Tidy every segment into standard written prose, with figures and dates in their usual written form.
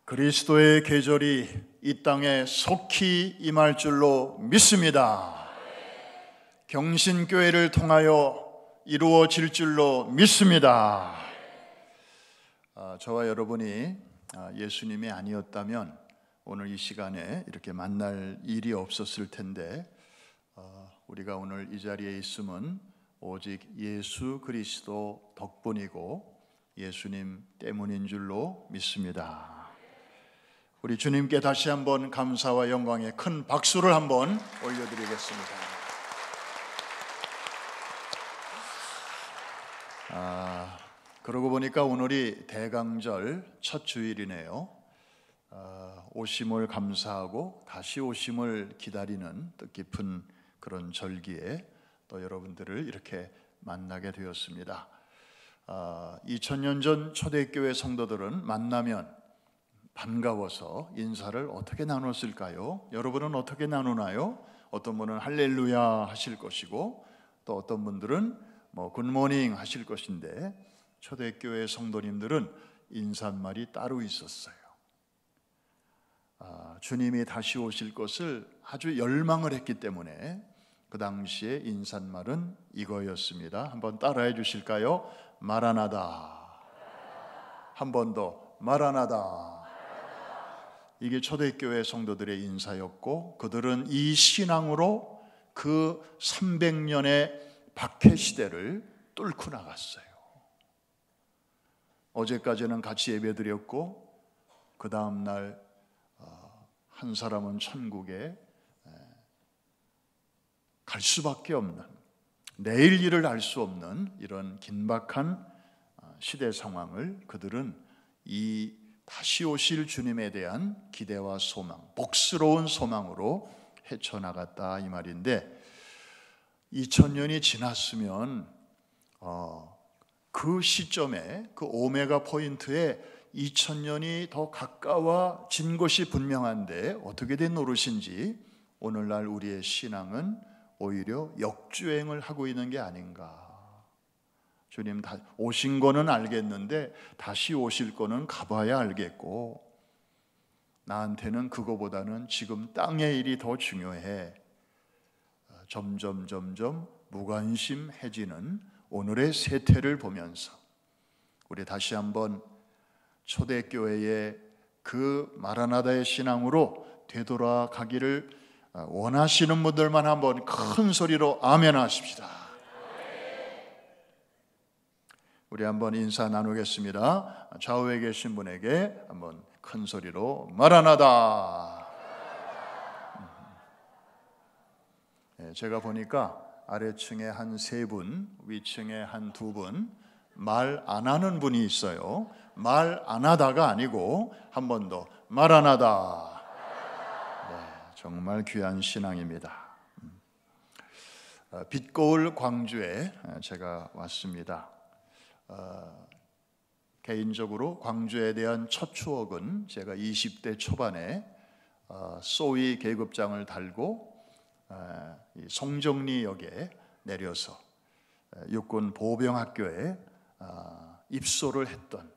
그리스도의 계절이 이 땅에 속히 임할 줄로 믿습니다. 경신교회를 통하여 이루어질 줄로 믿습니다. 저와 여러분이 예수님이 아니었다면 오늘 이 시간에 이렇게 만날 일이 없었을 텐데, 우리가 오늘 이 자리에 있음은 오직 예수 그리스도 덕분이고 예수님 때문인 줄로 믿습니다. 우리 주님께 다시 한번 감사와 영광의 큰 박수를 한번 올려드리겠습니다. 그러고 보니까 오늘이 대강절 첫 주일이네요. 오심을 감사하고 다시 오심을 기다리는 뜻깊은 그런 절기에 또 여러분들을 이렇게 만나게 되었습니다. 2000년 전 초대교회 성도들은 만나면 반가워서 인사를 어떻게 나눴을까요? 여러분은 어떻게 나누나요? 어떤 분은 할렐루야 하실 것이고 또 어떤 분들은 굿모닝 하실 것인데, 초대교회 성도님들은 인사말이 따로 있었어요. 주님이 다시 오실 것을 아주 열망을 했기 때문에 그 당시에 인사말은 이거였습니다. 한번 따라해 주실까요? 마라나다. 한 번 더, 마라나다. 이게 초대교회 성도들의 인사였고, 그들은 이 신앙으로 그 300년의 박해시대를 뚫고 나갔어요. 어제까지는 같이 예배드렸고, 그 다음날 한 사람은 천국에 갈 수밖에 없는, 내일 일을 알 수 없는 이런 긴박한 시대 상황을 그들은 이 다시 오실 주님에 대한 기대와 소망, 복스러운 소망으로 헤쳐나갔다 이 말인데, 2000년이 지났으면 그 시점에, 그 오메가 포인트에 2000년이 더 가까워진 것이 분명한데 어떻게 된 노릇인지 오늘날 우리의 신앙은 오히려 역주행을 하고 있는 게 아닌가. 주님 오신 거는 알겠는데 다시 오실 거는 가봐야 알겠고, 나한테는 그거보다는 지금 땅의 일이 더 중요해. 점점 무관심해지는 오늘의 세태를 보면서 우리 다시 한번 초대교회의 그 마라나다의 신앙으로 되돌아가기를 원하시는 분들만 한번 큰 소리로 아멘 하십시다. 우리 한번 인사 나누겠습니다. 좌우에 계신 분에게 한번 큰 소리로 마라나다. 제가 보니까 아래층에 한 3분, 위층에 한 2분 말 안 하는 분이 있어요. 말 안 하다가 아니고 한 번 더 마라나다. 네, 정말 귀한 신앙입니다. 빛거울 광주에 제가 왔습니다. 개인적으로 광주에 대한 첫 추억은 제가 20대 초반에 소위 계급장을 달고 송정리역에 내려서 육군 보병학교에 입소를 했던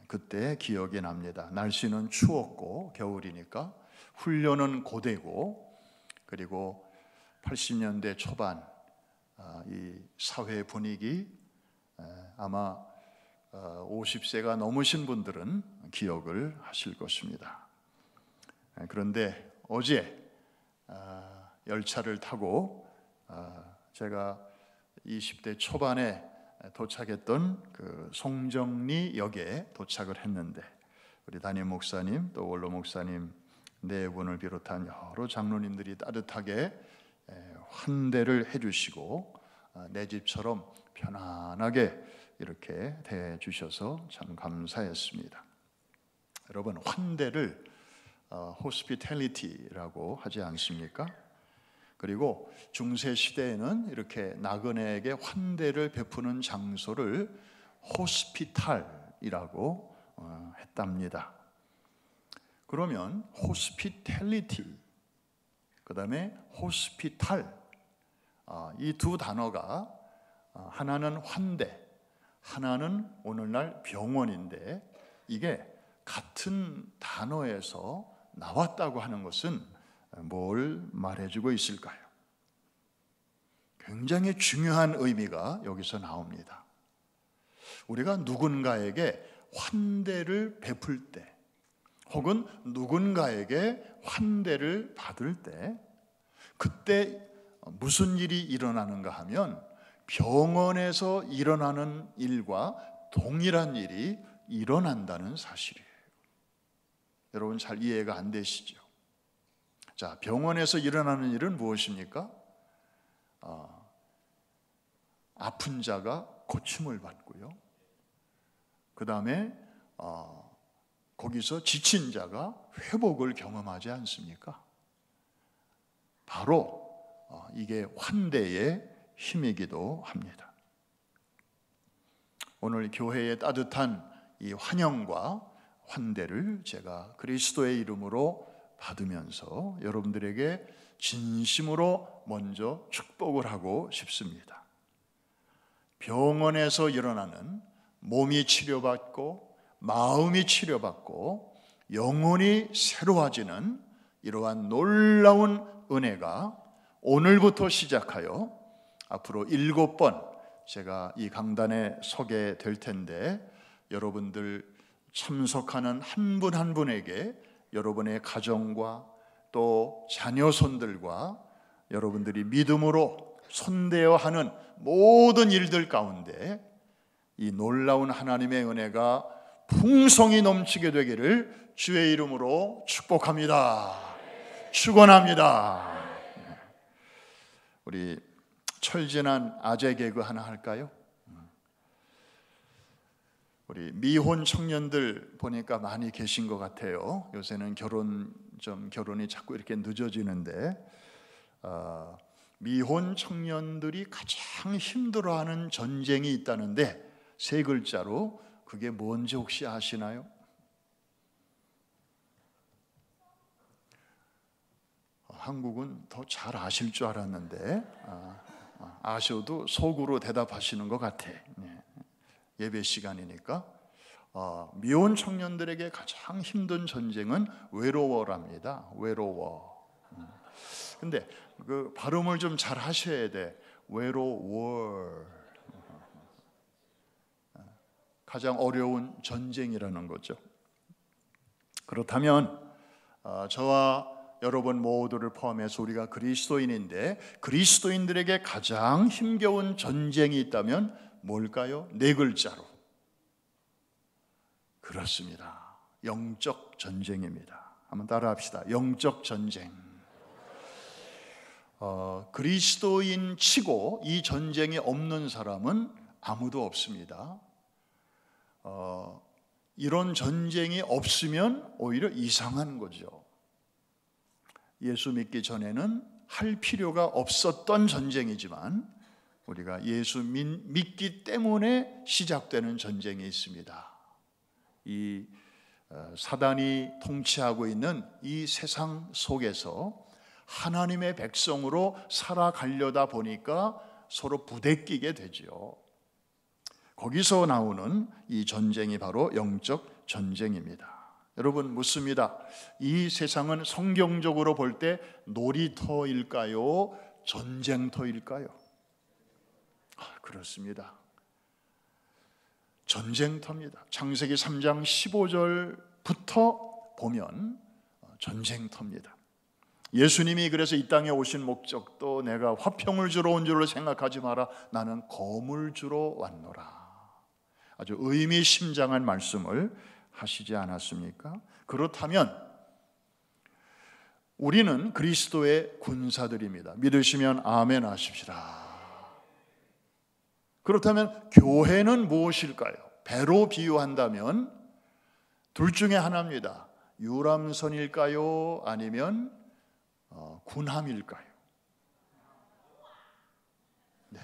그때 기억이 납니다. 날씨는 추웠고 겨울이니까 훈련은 고되고, 그리고 80년대 초반 이 사회 분위기, 아마 50세가 넘으신 분들은 기억을 하실 것입니다. 그런데 어제 열차를 타고 제가 20대 초반에 도착했던 그 송정리역에 도착을 했는데, 우리 담임 목사님 또 원로 목사님 4분을 비롯한 여러 장로님들이 따뜻하게 환대를 해주시고 내 집처럼 편안하게 이렇게 대해 주셔서 참 감사했습니다. 여러분, 환대를 hospitality라고 하지 않습니까? 그리고 중세 시대에는 이렇게 나그네에게 환대를 베푸는 장소를 호스피탈이라고 했답니다. 그러면 hospitality, 그 다음에 hospital, 이 두 단어가 하나는 환대, 하나는 오늘날 병원인데, 이게 같은 단어에서 나왔다고 하는 것은 뭘 말해주고 있을까요? 굉장히 중요한 의미가 여기서 나옵니다. 우리가 누군가에게 환대를 베풀 때, 혹은 누군가에게 환대를 받을 때, 그때 무슨 일이 일어나는가 하면 병원에서 일어나는 일과 동일한 일이 일어난다는 사실이에요. 여러분 잘 이해가 안 되시죠? 자, 병원에서 일어나는 일은 무엇입니까? 아픈 자가 고침을 받고요. 그 다음에 거기서 지친 자가 회복을 경험하지 않습니까? 바로 이게 환대의 힘이기도 합니다. 오늘 교회의 따뜻한 이 환영과 환대를 제가 그리스도의 이름으로 받으면서 여러분들에게 진심으로 먼저 축복을 하고 싶습니다. 병원에서 일어나는 몸이 치료받고 마음이 치료받고 영혼이 새로워지는 이러한 놀라운 은혜가 오늘부터 시작하여 앞으로 7번 제가 이 강단에 서게 될 텐데, 여러분들 참석하는 한 분 한 분에게 여러분의 가정과 또 자녀손들과 여러분들이 믿음으로 손대어 하는 모든 일들 가운데 이 놀라운 하나님의 은혜가 풍성히 넘치게 되기를 주의 이름으로 축복합니다. 축원합니다. 우리 철진한 아재 개그 하나 할까요? 우리 미혼 청년들 보니까 많이 계신 것 같아요. 요새는 결혼이 자꾸 이렇게 늦어지는데, 미혼 청년들이 가장 힘들어하는 전쟁이 있다는데 3글자로 그게 뭔지 혹시 아시나요? 한국은 더 잘 아실 줄 알았는데 아셔도 속으로 대답하시는 것 같아. 예배 시간이니까. 미혼 청년들에게 가장 힘든 전쟁은 외로워랍니다. 외로워. 근데 그 발음을 좀 잘 하셔야 돼. 외로워. 가장 어려운 전쟁이라는 거죠. 그렇다면 저와 여러분 모두를 포함해서 우리가 그리스도인인데, 그리스도인들에게 가장 힘겨운 전쟁이 있다면 뭘까요? 4글자로. 그렇습니다. 영적 전쟁입니다. 한번 따라합시다. 영적 전쟁. 그리스도인 치고 이 전쟁이 없는 사람은 아무도 없습니다. 이런 전쟁이 없으면 오히려 이상한 거죠. 예수 믿기 전에는 할 필요가 없었던 전쟁이지만 우리가 예수 믿기 때문에 시작되는 전쟁이 있습니다. 이 사단이 통치하고 있는 이 세상 속에서 하나님의 백성으로 살아가려다 보니까 서로 부대끼게 되죠. 거기서 나오는 이 전쟁이 바로 영적 전쟁입니다. 여러분 묻습니다. 이 세상은 성경적으로 볼 때 놀이터일까요? 전쟁터일까요? 그렇습니다. 전쟁터입니다. 창세기 3장 15절부터 보면 전쟁터입니다. 예수님이 그래서 이 땅에 오신 목적도 내가 화평을 주러 온 줄로 생각하지 마라. 나는 검을 주러 왔노라. 아주 의미심장한 말씀을 하시지 않았습니까? 그렇다면 우리는 그리스도의 군사들입니다. 믿으시면 아멘 하십시다. 그렇다면 교회는 무엇일까요? 배로 비유한다면 둘 중에 하나입니다. 유람선일까요? 아니면 군함일까요? 네.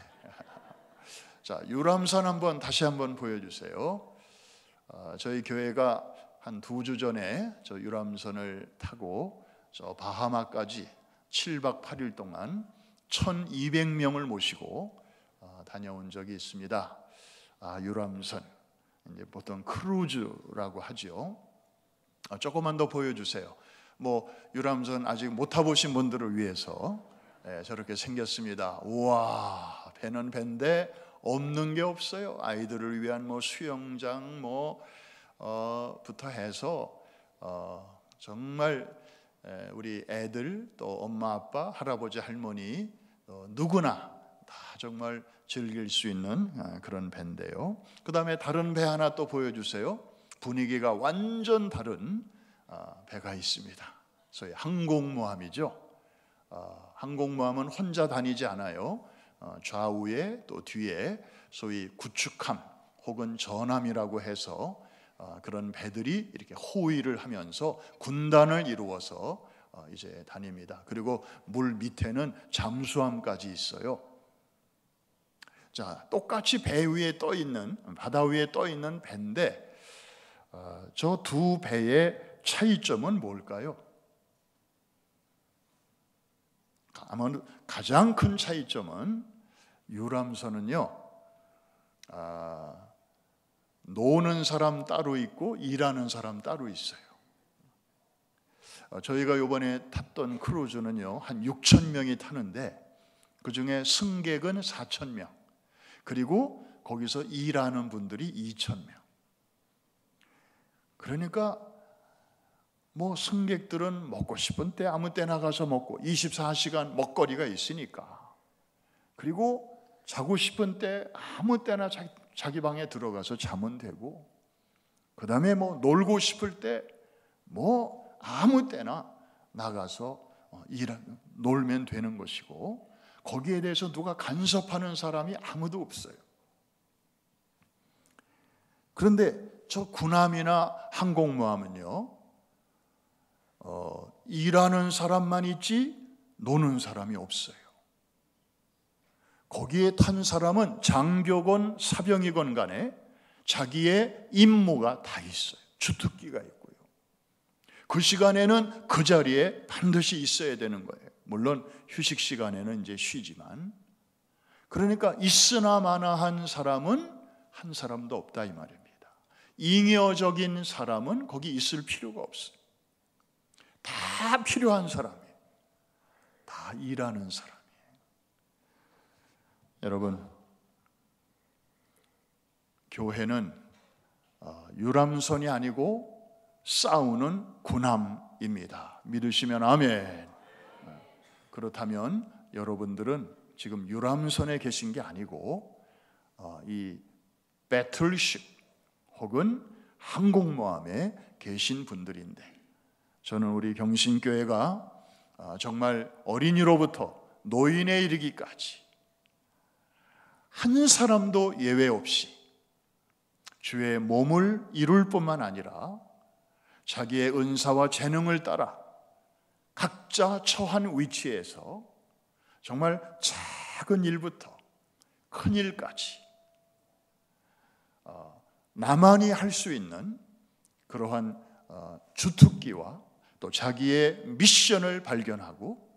자, 유람선 다시 한번 보여주세요. 저희 교회가 한 2주 전에 저 유람선을 타고 저 바하마까지 7박 8일 동안 1200명을 모시고 다녀온 적이 있습니다. 유람선, 이제 보통 크루즈라고 하죠. 조금만 더 보여주세요. 뭐 유람선 아직 못 타보신 분들을 위해서 저렇게 생겼습니다. 우와, 배는 배인데 없는 게 없어요. 아이들을 위한 뭐 수영장 부터 해서 정말 우리 애들 또 엄마 아빠 할아버지 할머니 누구나 다 정말 즐길 수 있는 그런 배인데요. 그 다음에 다른 배 하나 또 보여주세요. 분위기가 완전 다른 배가 있습니다. 소위 항공모함이죠. 항공모함은 혼자 다니지 않아요. 좌우에 또 뒤에 소위 구축함 혹은 전함이라고 해서 그런 배들이 이렇게 호위를 하면서 군단을 이루어서 이제 다닙니다. 그리고 물 밑에는 잠수함까지 있어요. 자, 똑같이 배 위에 떠 있는, 바다 위에 떠 있는 배인데 저 두 배의 차이점은 뭘까요? 아마 가장 큰 차이점은 유람선은요, 노는 사람 따로 있고 일하는 사람 따로 있어요. 저희가 이번에 탔던 크루즈는요, 한 6천 명이 타는데 그 중에 승객은 4천 명, 그리고 거기서 일하는 분들이 2천 명. 그러니까 뭐 승객들은 먹고 싶은 때 아무 때나 가서 먹고 24시간 먹거리가 있으니까, 그리고 자고 싶은 때 아무 때나 자기 방에 들어가서 자면 되고, 그 다음에 뭐 놀고 싶을 때 뭐 아무 때나 나가서 놀면 되는 것이고, 거기에 대해서 누가 간섭하는 사람이 아무도 없어요. 그런데 저 군함이나 항공모함은요, 일하는 사람만 있지 노는 사람이 없어요. 거기에 탄 사람은 장교건 사병이건 간에 자기의 임무가 다 있어요. 주특기가 있고요. 그 시간에는 그 자리에 반드시 있어야 되는 거예요. 물론 휴식 시간에는 이제 쉬지만, 그러니까 있으나 마나한 사람은 한 사람도 없다 이 말입니다. 잉여적인 사람은 거기 있을 필요가 없어요. 다 필요한 사람이에요. 다 일하는 사람이에요. 여러분, 교회는 유람선이 아니고 싸우는 군함입니다. 믿으시면 아멘. 그렇다면 여러분들은 지금 유람선에 계신 게 아니고 이 배틀십 혹은 항공모함에 계신 분들인데, 저는 우리 경신교회가 정말 어린이로부터 노인에 이르기까지 한 사람도 예외 없이 주의 몸을 이룰 뿐만 아니라 자기의 은사와 재능을 따라 각자 처한 위치에서 정말 작은 일부터 큰 일까지 나만이 할 수 있는 그러한 주특기와 또 자기의 미션을 발견하고,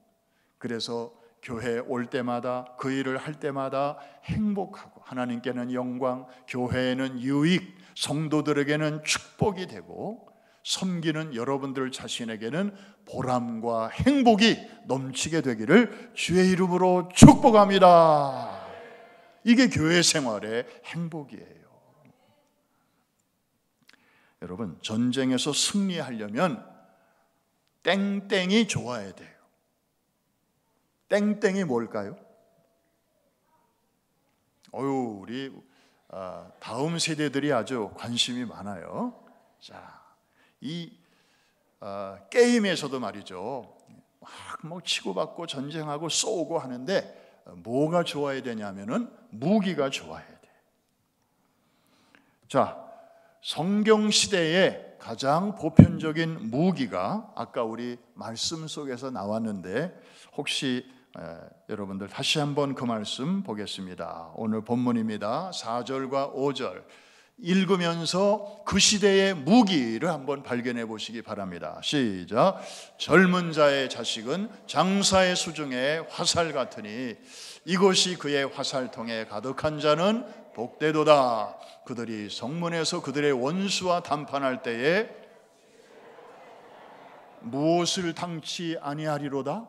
그래서 교회에 올 때마다 그 일을 할 때마다 행복하고 하나님께는 영광, 교회에는 유익, 성도들에게는 축복이 되고 섬기는 여러분들 자신에게는 보람과 행복이 넘치게 되기를 주의 이름으로 축복합니다. 이게 교회 생활의 행복이에요. 여러분, 전쟁에서 승리하려면 땡땡이 좋아야 돼요. 땡땡이 뭘까요? 우리 다음 세대들이 아주 관심이 많아요. 자, 이 게임에서도 말이죠, 막 치고받고 전쟁하고 쏘고 하는데 뭐가 좋아야 되냐면은 무기가 좋아야 돼. 자, 성경 시대에 가장 보편적인 무기가 아까 우리 말씀 속에서 나왔는데, 혹시 여러분들 다시 한번 그 말씀 보겠습니다. 오늘 본문입니다. 4절과 5절 읽으면서 그 시대의 무기를 한번 발견해 보시기 바랍니다. 시작. 젊은 자의 자식은 장사의 수중에 화살 같으니 이것이 그의 화살통에 가득한 자는 복되도다. 그들이 성문에서 그들의 원수와 담판할 때에 무엇을 당치 아니하리로다?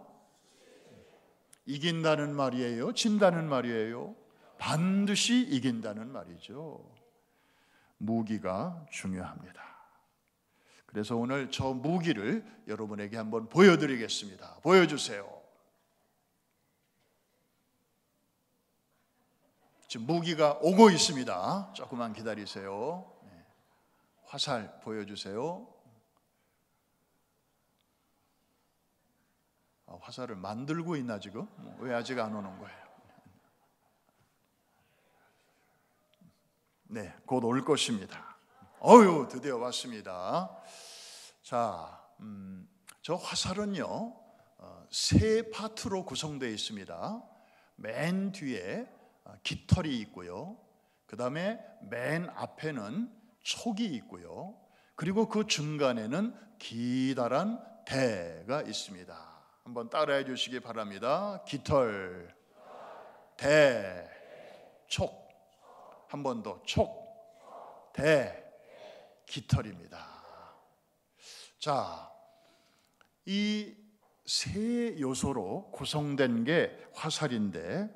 이긴다는 말이에요? 진다는 말이에요? 반드시 이긴다는 말이죠. 무기가 중요합니다. 그래서 오늘 저 무기를 여러분에게 한번 보여드리겠습니다. 보여주세요. 지금 무기가 오고 있습니다. 조금만 기다리세요. 화살 보여주세요. 화살을 만들고 있나 지금? 왜 아직 안 오는 거예요? 네, 곧 올 것입니다. 드디어 왔습니다. 자, 저 화살은요, 세 파트로 구성되어 있습니다. 맨 뒤에 깃털이 있고요. 그 다음에 맨 앞에는 촉이 있고요. 그리고 그 중간에는 기다란 대가 있습니다. 한번 따라해 주시기 바랍니다. 깃털, 대, 촉. 한 번 더, 촉, 대, 깃털입니다. 자, 이 세 요소로 구성된 게 화살인데,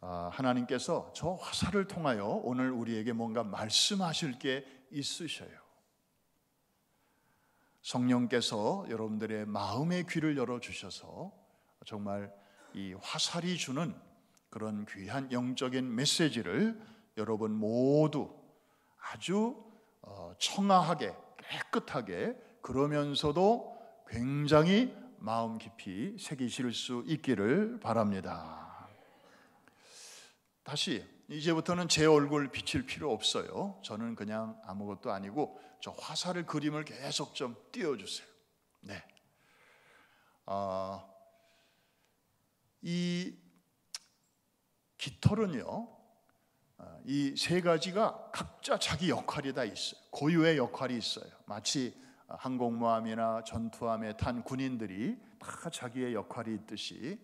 하나님께서 저 화살을 통하여 오늘 우리에게 뭔가 말씀하실 게 있으셔요. 성령께서 여러분들의 마음의 귀를 열어주셔서 정말 이 화살이 주는 그런 귀한 영적인 메시지를 여러분 모두 아주 청아하게 깨끗하게, 그러면서도 굉장히 마음 깊이 새기실 수 있기를 바랍니다. 다시 이제부터는 제 얼굴 비칠 필요 없어요. 저는 그냥 아무것도 아니고 저 화살의 그림을 계속 좀 띄워주세요. 네. 이 깃털은요, 이 세 가지가 각자 자기 역할이 다 있어요. 고유의 역할이 있어요. 마치 항공모함이나 전투함에 탄 군인들이 다 자기의 역할이 있듯이,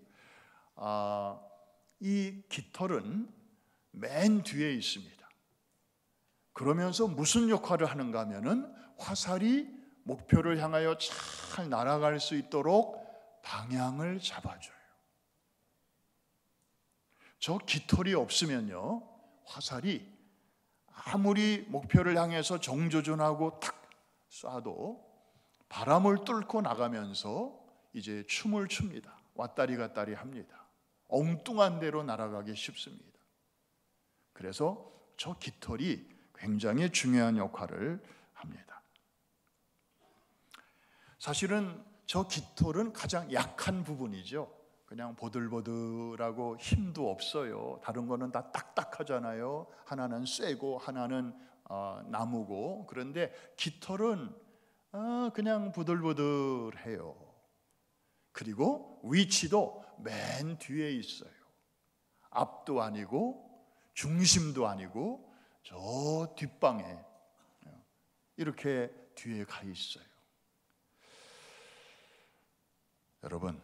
이 깃털은 맨 뒤에 있습니다. 그러면서 무슨 역할을 하는가 하면은 화살이 목표를 향하여 잘 날아갈 수 있도록 방향을 잡아줘요. 저 깃털이 없으면요, 화살이 아무리 목표를 향해서 정조준하고 탁 쏴도 바람을 뚫고 나가면서 이제 춤을 춥니다. 왔다리 갔다리 합니다. 엉뚱한 데로 날아가기 쉽습니다. 그래서 저 깃털이 굉장히 중요한 역할을 합니다. 사실은 저 깃털은 가장 약한 부분이죠. 그냥 보들보들하고 힘도 없어요. 다른 거는 다 딱딱하잖아요. 하나는 쇠고 하나는 나무고. 그런데 깃털은 그냥 부들부들해요. 그리고 위치도 맨 뒤에 있어요. 앞도 아니고 중심도 아니고 저 뒷방에 이렇게 뒤에 가 있어요. 여러분,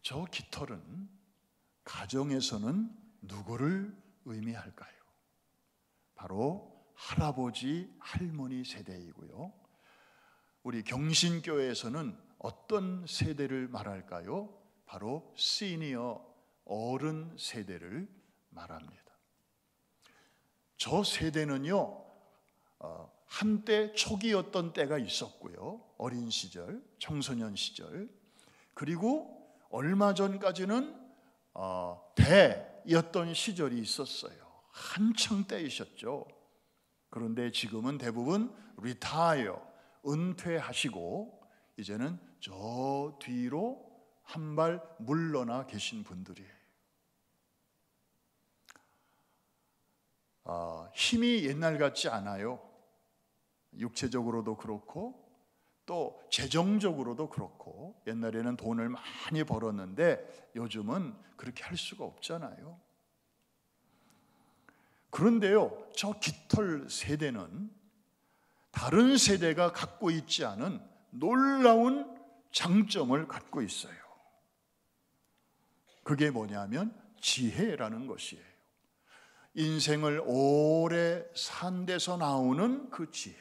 저 깃털은 가정에서는 누구를 의미할까요? 바로 할아버지, 할머니 세대이고요. 우리 경신교회에서는 어떤 세대를 말할까요? 바로 시니어, 어른 세대를 말합니다. 저 세대는요, 한때 초기였던 때가 있었고요. 어린 시절, 청소년 시절, 그리고 얼마 전까지는 대였던 시절이 있었어요. 한창 때이셨죠. 그런데 지금은 대부분 리타이어, 은퇴하시고 이제는 저 뒤로 한 발 물러나 계신 분들이에요. 힘이 옛날 같지 않아요. 육체적으로도 그렇고 또 재정적으로도 그렇고, 옛날에는 돈을 많이 벌었는데 요즘은 그렇게 할 수가 없잖아요. 그런데요, 저 깃털 세대는 다른 세대가 갖고 있지 않은 놀라운 장점을 갖고 있어요. 그게 뭐냐면 지혜라는 것이에요. 인생을 오래 산 데서 나오는 그 지혜.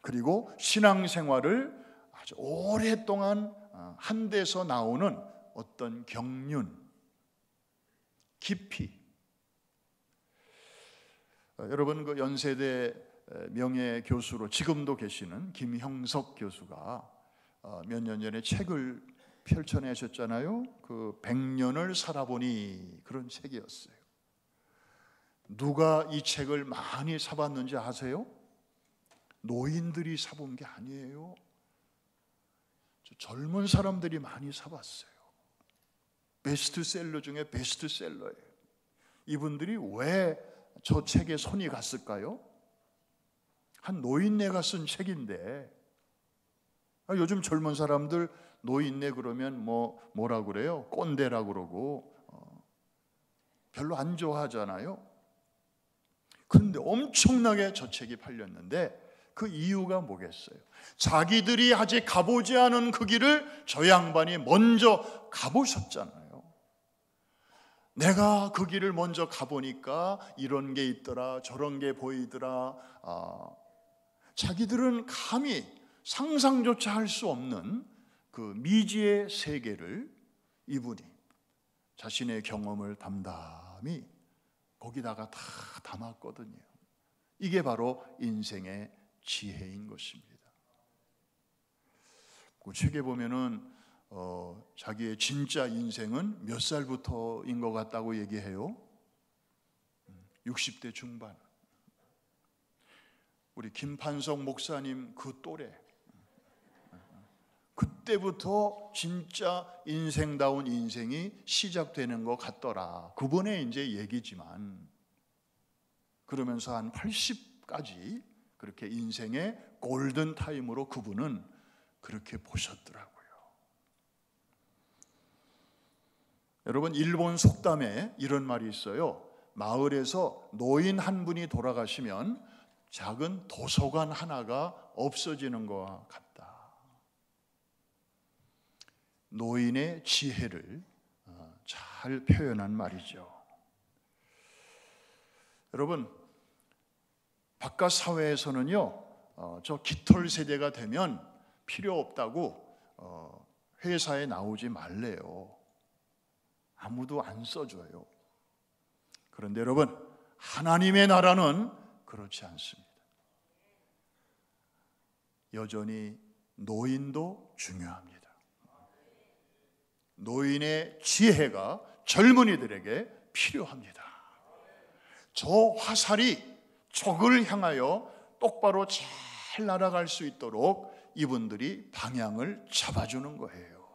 그리고 신앙생활을 아주 오랫동안 한 데서 나오는 어떤 경륜, 깊이. 여러분, 그 연세대 명예 교수로 지금도 계시는 김형석 교수가 몇 년 전에 책을 펼쳐내셨잖아요. 그 100년을 살아보니, 그런 책이었어요. 누가 이 책을 많이 사봤는지 아세요? 노인들이 사본 게 아니에요. 젊은 사람들이 많이 사봤어요. 베스트셀러 중에 베스트셀러예요. 이분들이 왜 저 책에 손이 갔을까요? 한 노인네가 쓴 책인데, 요즘 젊은 사람들 노인네 그러면 뭐라 그래요? 꼰대라 그러고 별로 안 좋아하잖아요. 그런데 엄청나게 저 책이 팔렸는데 그 이유가 뭐겠어요? 자기들이 아직 가보지 않은 그 길을 저 양반이 먼저 가보셨잖아요. 내가 그 길을 먼저 가보니까 이런 게 있더라, 저런 게 보이더라. 자기들은 감히 상상조차 할 수 없는 그 미지의 세계를 이분이 자신의 경험을 담담히 거기다가 다 담았거든요. 이게 바로 인생의 지혜인 것입니다. 그 책에 보면은 자기의 진짜 인생은 몇 살부터인 것 같다고 얘기해요? 60대 중반. 우리 김판석 목사님 그 또래. 그때부터 진짜 인생다운 인생이 시작되는 것 같더라. 그분의 이제 얘기지만, 그러면서 한 80까지 그렇게 인생의 골든 타임으로 그분은 그렇게 보셨더라고요. 여러분, 일본 속담에 이런 말이 있어요. 마을에서 노인 한 분이 돌아가시면 작은 도서관 하나가 없어지는 것과 같다. 노인의 지혜를 잘 표현한 말이죠. 여러분, 바깥 사회에서는요, 저 깃털 세대가 되면 필요 없다고 회사에 나오지 말래요. 아무도 안 써줘요. 그런데 여러분, 하나님의 나라는 그렇지 않습니다. 여전히 노인도 중요합니다. 노인의 지혜가 젊은이들에게 필요합니다. 저 화살이 적을 향하여 똑바로 잘 날아갈 수 있도록 이분들이 방향을 잡아주는 거예요.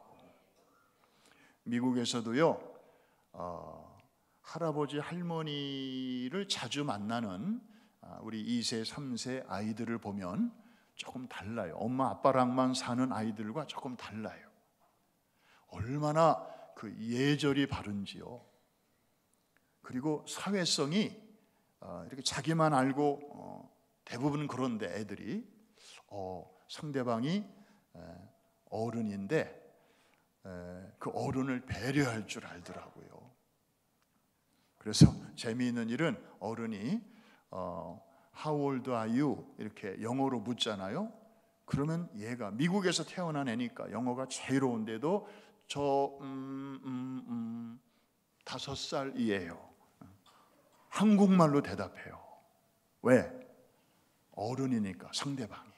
미국에서도요, 할아버지 할머니를 자주 만나는 우리 2세 3세 아이들을 보면 조금 달라요. 엄마 아빠랑만 사는 아이들과 조금 달라요. 얼마나 그 예절이 바른지요. 그리고 사회성이 이렇게 자기만 알고 대부분 그런데 애들이 상대방이 어른인데 그 어른을 배려할 줄 알더라고요. 그래서 재미있는 일은 어른이 How old are you? 이렇게 영어로 묻잖아요. 그러면 얘가 미국에서 태어난 애니까 영어가 자유로운데도 저 5살이에요. 한국말로 대답해요. 왜? 어른이니까, 상대방이.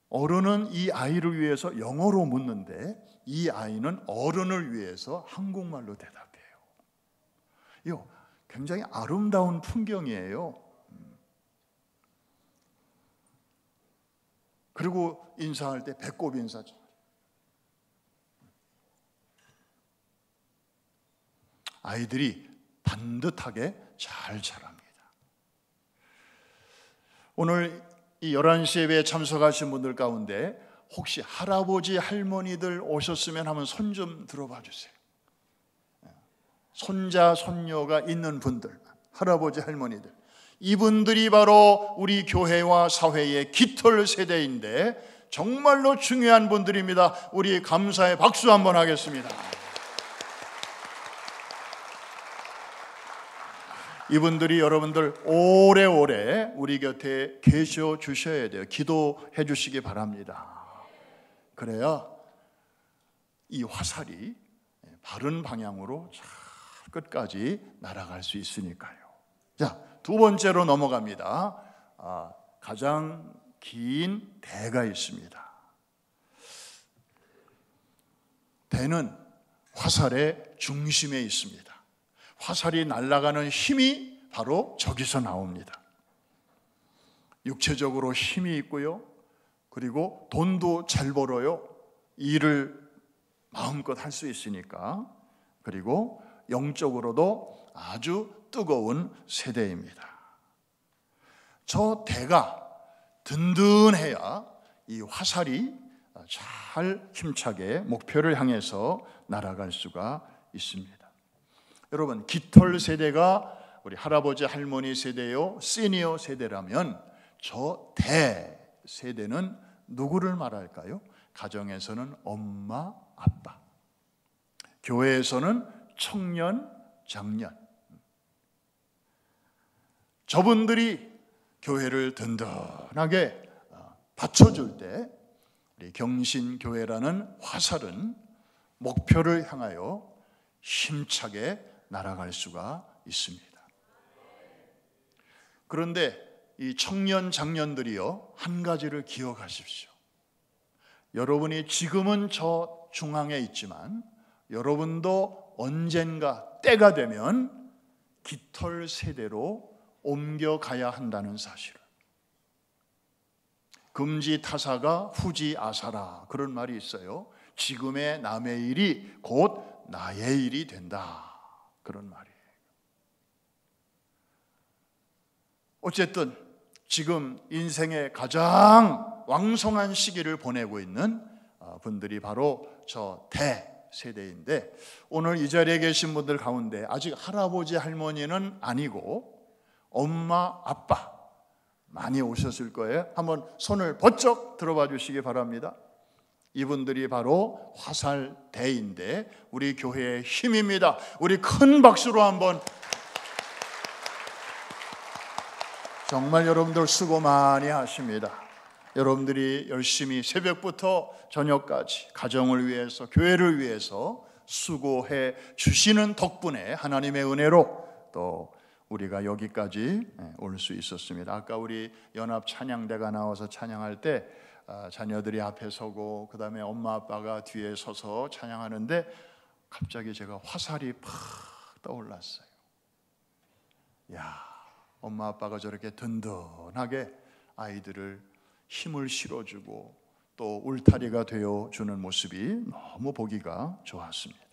어른은 이 아이를 위해서 영어로 묻는데 이 아이는 어른을 위해서 한국말로 대답해요. 이거 굉장히 아름다운 풍경이에요. 그리고 인사할 때 배꼽 인사죠. 아이들이 반듯하게 잘 자랍니다. 오늘 이 11시 예배에 참석하신 분들 가운데 혹시 할아버지 할머니들 오셨으면 하면 손 좀 들어봐 주세요. 손자 손녀가 있는 분들, 할아버지 할머니들, 이분들이 바로 우리 교회와 사회의 깃털 세대인데 정말로 중요한 분들입니다. 우리 감사의 박수 한번 하겠습니다. 이분들이 여러분들 오래오래 우리 곁에 계셔 주셔야 돼요. 기도해 주시기 바랍니다. 그래야 이 화살이 바른 방향으로 잘 끝까지 날아갈 수 있으니까요. 자, 두 번째로 넘어갑니다. 가장 긴 대가 있습니다. 대는 화살의 중심에 있습니다. 화살이 날아가는 힘이 바로 저기서 나옵니다. 육체적으로 힘이 있고요. 그리고 돈도 잘 벌어요. 일을 마음껏 할 수 있으니까. 그리고 영적으로도 아주 뜨거운 세대입니다. 저 대가 든든해야 이 화살이 잘 힘차게 목표를 향해서 날아갈 수가 있습니다. 여러분, 깃털 세대가 우리 할아버지 할머니 세대요, 시니어 세대라면 저 대 세대는 누구를 말할까요? 가정에서는 엄마, 아빠, 교회에서는 청년, 장년. 저분들이 교회를 든든하게 받쳐줄 때 우리 경신교회라는 화살은 목표를 향하여 힘차게 날아갈 수가 있습니다. 그런데 이 청년, 장년들이요, 한 가지를 기억하십시오. 여러분이 지금은 저 중앙에 있지만 여러분도 언젠가 때가 되면 깃털 세대로 옮겨가야 한다는 사실을. 금지타사가 후지아사라, 그런 말이 있어요. 지금의 남의 일이 곧 나의 일이 된다, 그런 말이에요. 어쨌든 지금 인생의 가장 왕성한 시기를 보내고 있는 분들이 바로 저 대세대인데, 오늘 이 자리에 계신 분들 가운데 아직 할아버지 할머니는 아니고 엄마 아빠 많이 오셨을 거예요. 한번 손을 번쩍 들어봐 주시기 바랍니다. 이분들이 바로 화살대인데 우리 교회의 힘입니다. 우리 큰 박수로 한번. 정말 여러분들 수고 많이 하십니다. 여러분들이 열심히 새벽부터 저녁까지 가정을 위해서, 교회를 위해서 수고해 주시는 덕분에 하나님의 은혜로 또 우리가 여기까지 올 수 있었습니다. 아까 우리 연합 찬양대가 나와서 찬양할 때 자녀들이 앞에 서고 그 다음에 엄마 아빠가 뒤에 서서 찬양하는데 갑자기 제가 화살이 팍 떠올랐어요. 야, 엄마 아빠가 저렇게 든든하게 아이들을 힘을 실어주고 또 울타리가 되어주는 모습이 너무 보기가 좋았습니다.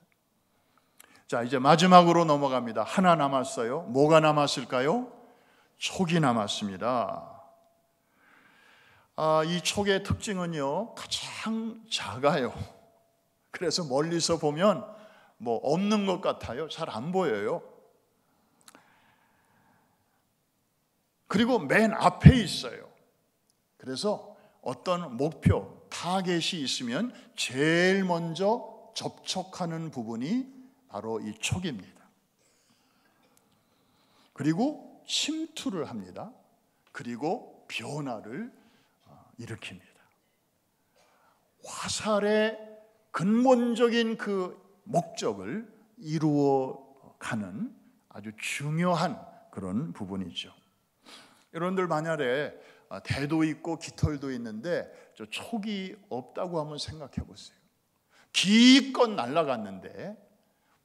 자, 이제 마지막으로 넘어갑니다. 하나 남았어요. 뭐가 남았을까요? 촉이 남았습니다. 이 촉의 특징은요, 가장 작아요. 그래서 멀리서 보면 뭐 없는 것 같아요. 잘 안 보여요. 그리고 맨 앞에 있어요. 그래서 어떤 목표, 타겟이 있으면 제일 먼저 접촉하는 부분이 바로 이 촉입니다. 그리고 침투를 합니다. 그리고 변화를 일으킵니다. 화살의 근본적인 그 목적을 이루어가는 아주 중요한 그런 부분이죠. 여러분들 만약에 대도 있고 깃털도 있는데 저 촉이 없다고 한번 생각해 보세요. 기껏 날아갔는데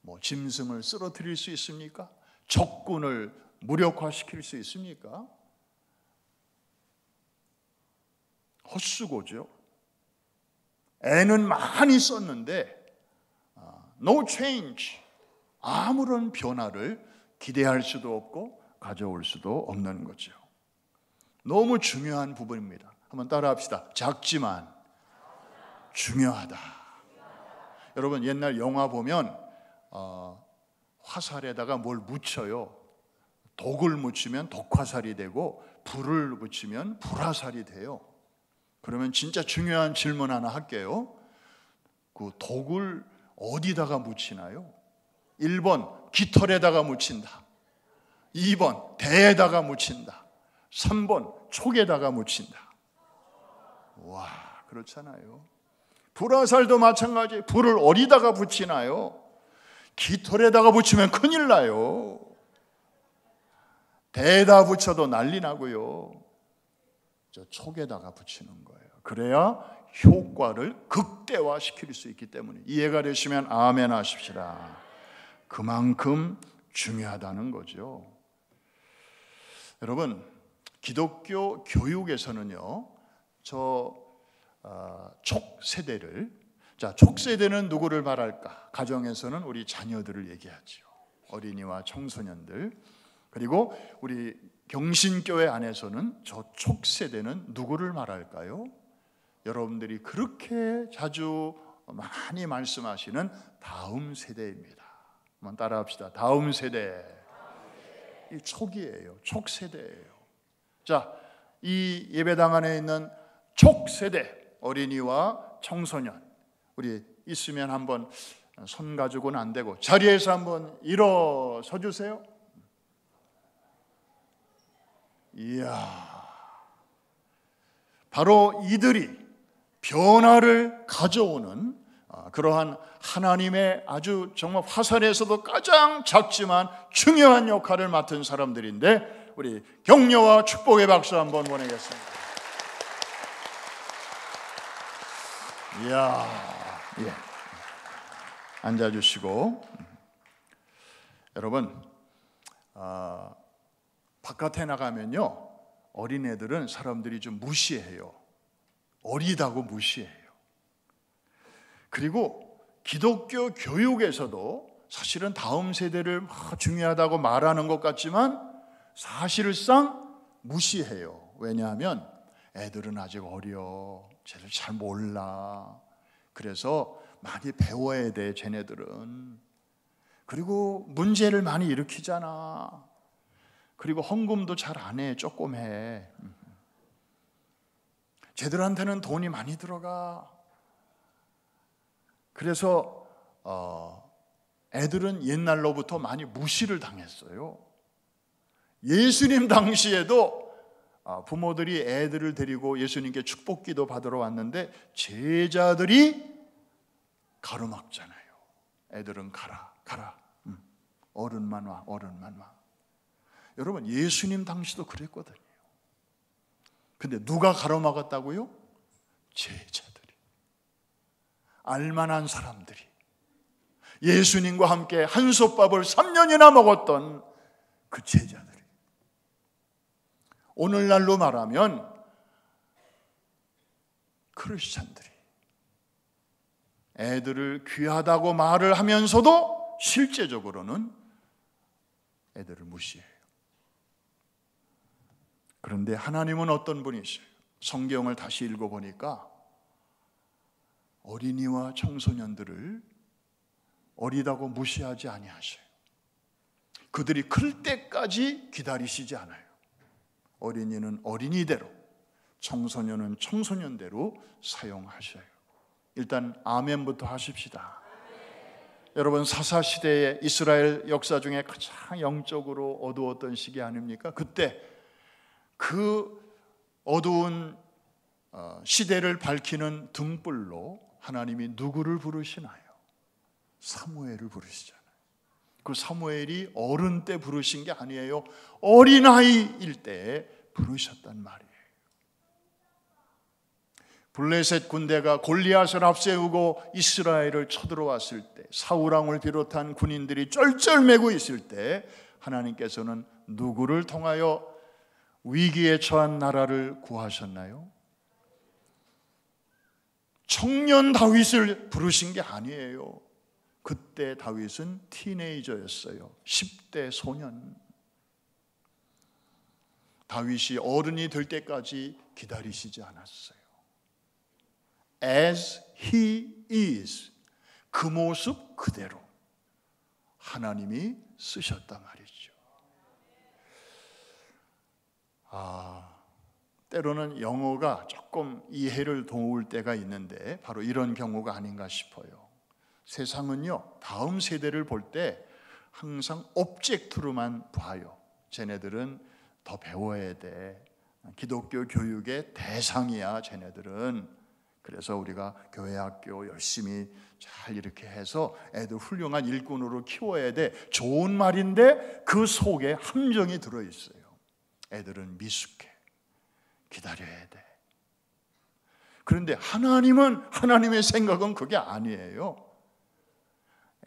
뭐 짐승을 쓰러뜨릴 수 있습니까? 적군을 무력화시킬 수 있습니까? 헛수고죠. 애는 많이 썼는데 no change, 아무런 변화를 기대할 수도 없고 가져올 수도 없는 거죠. 너무 중요한 부분입니다. 한번 따라합시다. 작지만 중요하다. 여러분, 옛날 영화 보면 화살에다가 뭘 묻혀요. 독을 묻히면 독화살이 되고 불을 붙이면 불화살이 돼요. 그러면 진짜 중요한 질문 하나 할게요. 그 독을 어디다가 묻히나요? 1번 깃털에다가 묻힌다. 2번 대에다가 묻힌다. 3번 촉에다가 묻힌다. 와, 그렇잖아요. 불화살도 마찬가지. 불을 어디다가 붙이나요? 깃털에다가 붙이면 큰일 나요. 대에다 붙여도 난리 나고요. 저 촉에다가 붙이는 거예요. 그래야 효과를 극대화시킬 수 있기 때문에 이해가 되시면 아멘 하십시다. 그만큼 중요하다는 거죠. 여러분, 기독교 교육에서는요, 촉세대를, 촉세대는 누구를 말할까? 가정에서는 우리 자녀들을 얘기하죠. 어린이와 청소년들. 그리고 우리 경신교회 안에서는 저 촉세대는 누구를 말할까요? 여러분들이 그렇게 자주 많이 말씀하시는 다음 세대입니다. 한번 따라합시다. 다음 세대. 이 촉이에요. 촉세대예요. 자, 이 예배당 안에 있는 촉세대, 어린이와 청소년, 우리 있으면 한번 손 가지고는 안 되고 자리에서 한번 일어서 주세요. 이야, 바로 이들이 변화를 가져오는 그러한 하나님의 아주 정말 화살에서도 가장 작지만 중요한 역할을 맡은 사람들인데, 우리 격려와 축복의 박수 한번 보내겠습니다. 이야, 예. 앉아주시고, 여러분, 바깥에 나가면요, 어린애들은 사람들이 좀 무시해요. 어리다고 무시해요. 그리고 기독교 교육에서도 사실은 다음 세대를 중요하다고 말하는 것 같지만 사실상 무시해요. 왜냐하면 애들은 아직 어려, 쟤들 잘 몰라. 그래서 많이 배워야 돼, 쟤네들은. 그리고 문제를 많이 일으키잖아. 그리고 헌금도 잘 안 해, 조금 해. 쟤들한테는 돈이 많이 들어가. 그래서 애들은 옛날로부터 많이 무시를 당했어요. 예수님 당시에도 부모들이 애들을 데리고 예수님께 축복기도 받으러 왔는데 제자들이 가로막잖아요. 애들은 가라. 어른만 와. 여러분, 예수님 당시도 그랬거든요. 근데 누가 가로막았다고요? 제자들이. 알만한 사람들이. 예수님과 함께 한솥밥을 3년이나 먹었던 그 제자들이. 오늘날로 말하면 크리스찬들이 애들을 귀하다고 말을 하면서도 실제적으로는 애들을 무시해요. 그런데 하나님은 어떤 분이세요? 성경을 다시 읽어보니까 어린이와 청소년들을 어리다고 무시하지 아니하셔요. 그들이 클 때까지 기다리시지 않아요. 어린이는 어린이대로, 청소년은 청소년대로 사용하셔요. 일단 아멘부터 하십시다. 여러분, 사사시대의 이스라엘 역사 중에 가장 영적으로 어두웠던 시기 아닙니까? 그때 그 어두운 시대를 밝히는 등불로 하나님이 누구를 부르시나요? 사무엘을 부르시잖아요. 그 사무엘이 어른 때 부르신 게 아니에요. 어린아이일 때 부르셨단 말이에요. 블레셋 군대가 골리앗을 앞세우고 이스라엘을 쳐들어왔을 때, 사울왕을 비롯한 군인들이 쩔쩔매고 있을 때 하나님께서는 누구를 통하여 위기에 처한 나라를 구하셨나요? 청년 다윗을 부르신 게 아니에요. 그때 다윗은 티네이저였어요. 10대 소년. 다윗이 어른이 될 때까지 기다리시지 않았어요. As he is, 그 모습 그대로 하나님이 쓰셨단 말이죠. 때로는 영어가 조금 이해를 도울 때가 있는데 바로 이런 경우가 아닌가 싶어요. 세상은요, 다음 세대를 볼 때 항상 오브젝트로만 봐요. 쟤네들은 더 배워야 돼. 기독교 교육의 대상이야, 쟤네들은. 그래서 우리가 교회 학교 열심히 잘 이렇게 해서 애들 훌륭한 일꾼으로 키워야 돼. 좋은 말인데 그 속에 함정이 들어있어요. 애들은 미숙해. 기다려야 돼. 그런데 하나님의 생각은 그게 아니에요.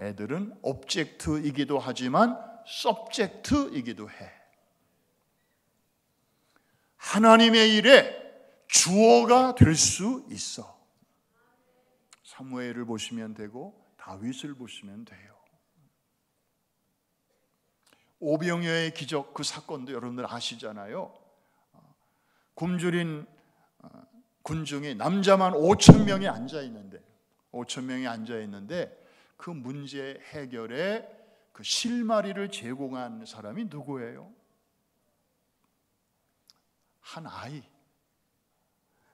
애들은 오브젝트이기도 하지만 서브젝트이기도 해. 하나님의 일에 주어가 될 수 있어. 사무엘을 보시면 되고 다윗을 보시면 돼요. 오병이어의 기적, 그 사건도 여러분들 아시잖아요. 굶주린 군중이 남자만 5,000명이 앉아 있는데 그 문제 해결에 그 실마리를 제공한 사람이 누구예요? 한 아이.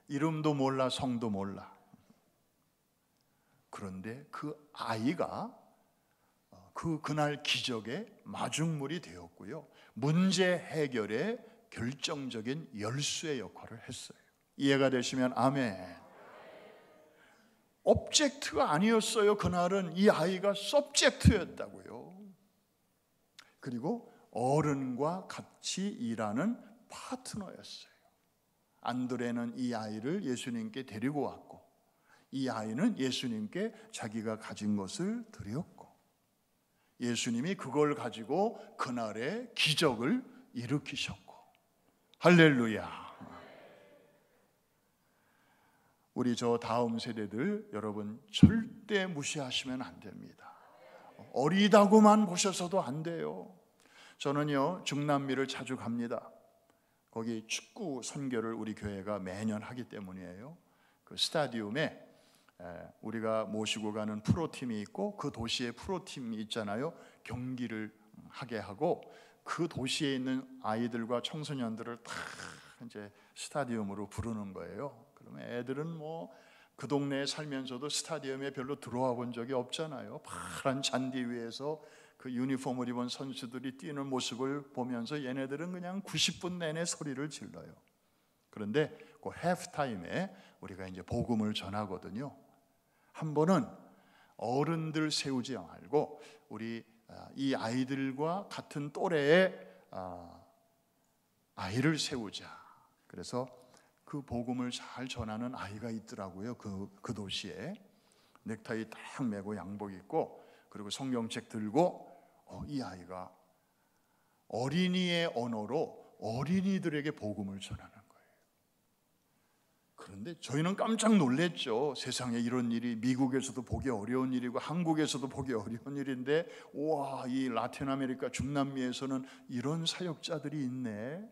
이름도 몰라, 성도 몰라. 그런데 그 아이가 그날 기적의 마중물이 되었고요, 문제 해결에 결정적인 열쇠의 역할을 했어요. 이해가 되시면 아멘. 오브젝트가 아니었어요. 그날은 이 아이가 서브젝트였다고요. 그리고 어른과 같이 일하는 파트너였어요. 안드레는 이 아이를 예수님께 데리고 왔고, 이 아이는 예수님께 자기가 가진 것을 드렸고, 예수님이 그걸 가지고 그날의 기적을 일으키셨고. 할렐루야. 우리 저 다음 세대들 여러분 절대 무시하시면 안 됩니다. 어리다고만 보셔서도 안 돼요. 저는요 중남미를 자주 갑니다. 거기 축구 선교를 우리 교회가 매년 하기 때문이에요. 그 스타디움에 우리가 모시고 가는 프로팀이 있고 그 도시에 프로팀이 있잖아요. 경기를 하게 하고 그 도시에 있는 아이들과 청소년들을 다 이제 스타디움으로 부르는 거예요. 그러면 애들은 뭐 그 동네에 살면서도 스타디움에 별로 들어와 본 적이 없잖아요. 파란 잔디 위에서 그 유니폼을 입은 선수들이 뛰는 모습을 보면서 얘네들은 그냥 90분 내내 소리를 질러요. 그런데 그 해프타임에 우리가 이제 복음을 전하거든요. 한 번은 어른들 세우지 말고 우리 이 아이들과 같은 또래의 아이를 세우자. 그래서 그 복음을 잘 전하는 아이가 있더라고요. 그 도시에 넥타이 딱 매고 양복 입고 그리고 성경책 들고 이 아이가 어린이의 언어로 어린이들에게 복음을 전하는 거예요. 그런데 저희는 깜짝 놀랐죠. 세상에 이런 일이 미국에서도 보기 어려운 일이고 한국에서도 보기 어려운 일인데, 와, 이 라틴 아메리카 중남미에서는 이런 사역자들이 있네.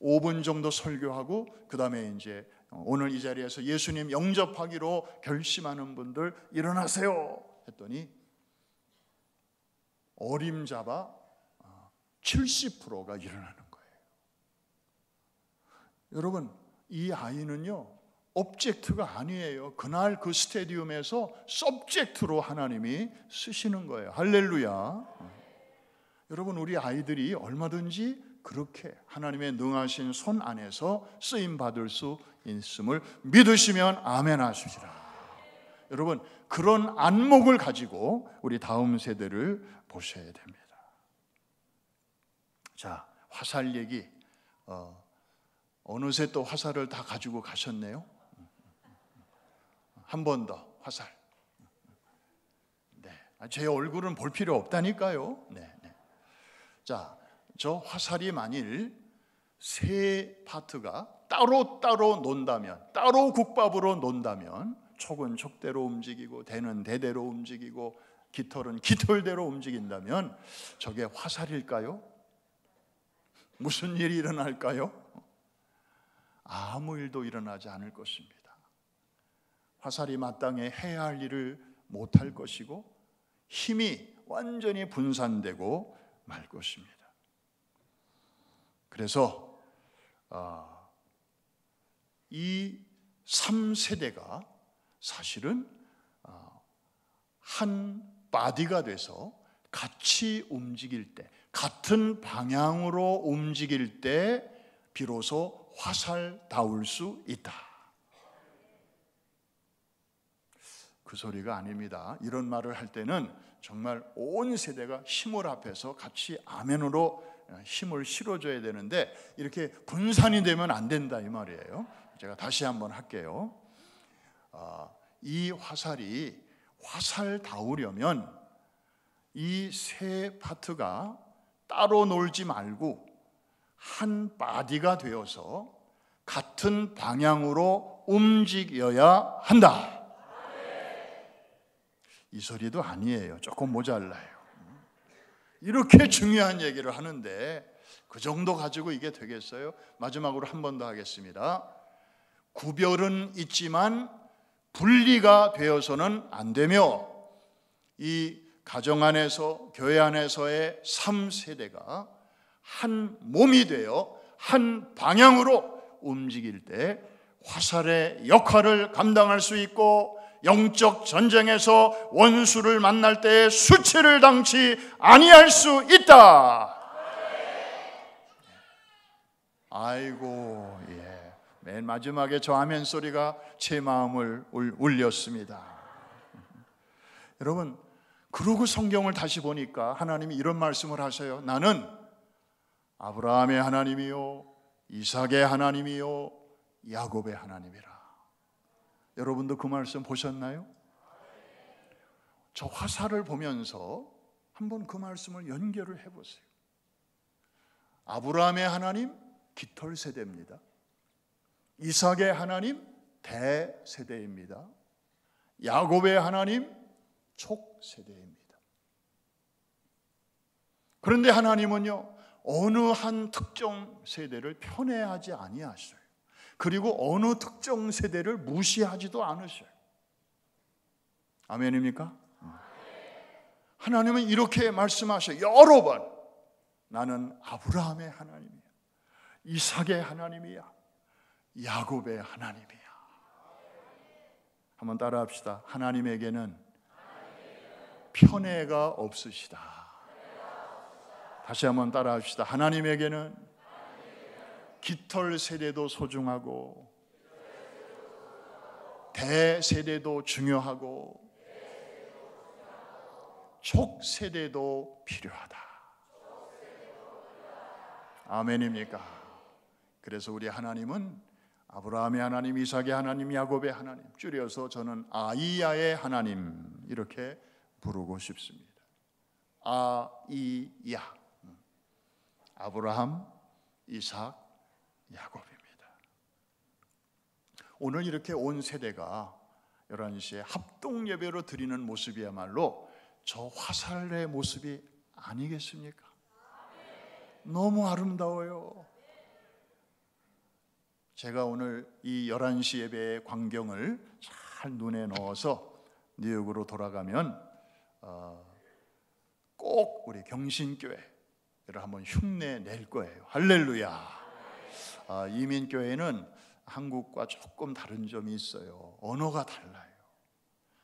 5분 정도 설교하고 그 다음에 이제 오늘 이 자리에서 예수님 영접하기로 결심하는 분들 일어나세요 했더니 어림잡아 70%가 일어나는 거예요. 여러분, 이 아이는요 오브젝트가 아니에요. 그날 그 스테디움에서 서브젝트로 하나님이 쓰시는 거예요. 할렐루야. 여러분, 우리 아이들이 얼마든지 그렇게 하나님의 능하신 손 안에서 쓰임 받을 수 있음을 믿으시면 아멘 하시리라. 여러분, 그런 안목을 가지고 우리 다음 세대를 보셔야 됩니다. 자, 화살 얘기. 어느새 또 화살을 다 가지고 가셨네요. 한 번 더 화살. 네, 제 얼굴은 볼 필요 없다니까요. 네. 자, 저 화살이 만일 세 파트가 따로 논다면, 따로 국밥으로 논다면 촉은 촉대로 움직이고 대는 대대로 움직이고 깃털은 깃털대로 움직인다면 저게 화살일까요? 무슨 일이 일어날까요? 아무 일도 일어나지 않을 것입니다. 화살이 마땅히 해야 할 일을 못할 것이고 힘이 완전히 분산되고 말 것입니다. 그래서 이 3세대가 사실은 한 바디가 돼서 같이 움직일 때, 같은 방향으로 움직일 때 비로소 화살다울 수 있다. 그 소리가 아닙니다. 이런 말을 할 때는 정말 온 세대가 힘을 합해서 같이 아멘으로 힘을 실어줘야 되는데 이렇게 분산이 되면 안 된다 이 말이에요. 제가 다시 한번 할게요. 이 화살이 화살다우려면 이 세 파트가 따로 놀지 말고 한 바디가 되어서 같은 방향으로 움직여야 한다. 이 소리도 아니에요. 조금 모자라요. 이렇게 중요한 얘기를 하는데 그 정도 가지고 이게 되겠어요? 마지막으로 한 번 더 하겠습니다. 구별은 있지만 분리가 되어서는 안 되며 이 가정 안에서 교회 안에서의 3세대가 한 몸이 되어 한 방향으로 움직일 때 화살의 역할을 감당할 수 있고 영적 전쟁에서 원수를 만날 때 수치를 당치 아니할 수 있다. 아이고, 맨 마지막에 저 아멘 소리가 제 마음을 울렸습니다. 여러분, 그러고 성경을 다시 보니까 하나님이 이런 말씀을 하세요. 나는 아브라함의 하나님이요 이삭의 하나님이요 야곱의 하나님이라. 여러분도 그 말씀 보셨나요? 저 화살을 보면서 한번 그 말씀을 연결을 해보세요. 아브라함의 하나님 깃털 세대입니다. 이삭의 하나님 대세대입니다. 야곱의 하나님 촉세대입니다. 그런데 하나님은요 어느 한 특정 세대를 편애하지 아니하셔요. 그리고 어느 특정 세대를 무시하지도 않으셔요. 아멘입니까? 하나님은 이렇게 말씀하셔요. 여러 번 나는 아브라함의 하나님이야, 이삭의 하나님이야, 야곱의 하나님이야. 한번 따라 합시다. 하나님에게는 편애가 없으시다. 다시 한번 따라 합시다. 하나님에게는 깃털 세대도 소중하고 대세대도 중요하고 촉세대도 필요하다. 아멘입니까? 그래서 우리 하나님은 아브라함의 하나님, 이삭의 하나님, 야곱의 하나님, 줄여서 저는 아이야의 하나님 이렇게 부르고 싶습니다. 아이야, 아브라함, 이삭, 야곱입니다. 오늘 이렇게 온 세대가 11시에 합동 예배로 드리는 모습이야말로 저 화살의 모습이 아니겠습니까? 너무 아름다워요. 제가 오늘 이 11시 예배의 광경을 잘 눈에 넣어서 뉴욕으로 돌아가면 꼭 우리 경신교회를 한번 흉내 낼 거예요. 할렐루야. 이민교회는 한국과 조금 다른 점이 있어요. 언어가 달라요.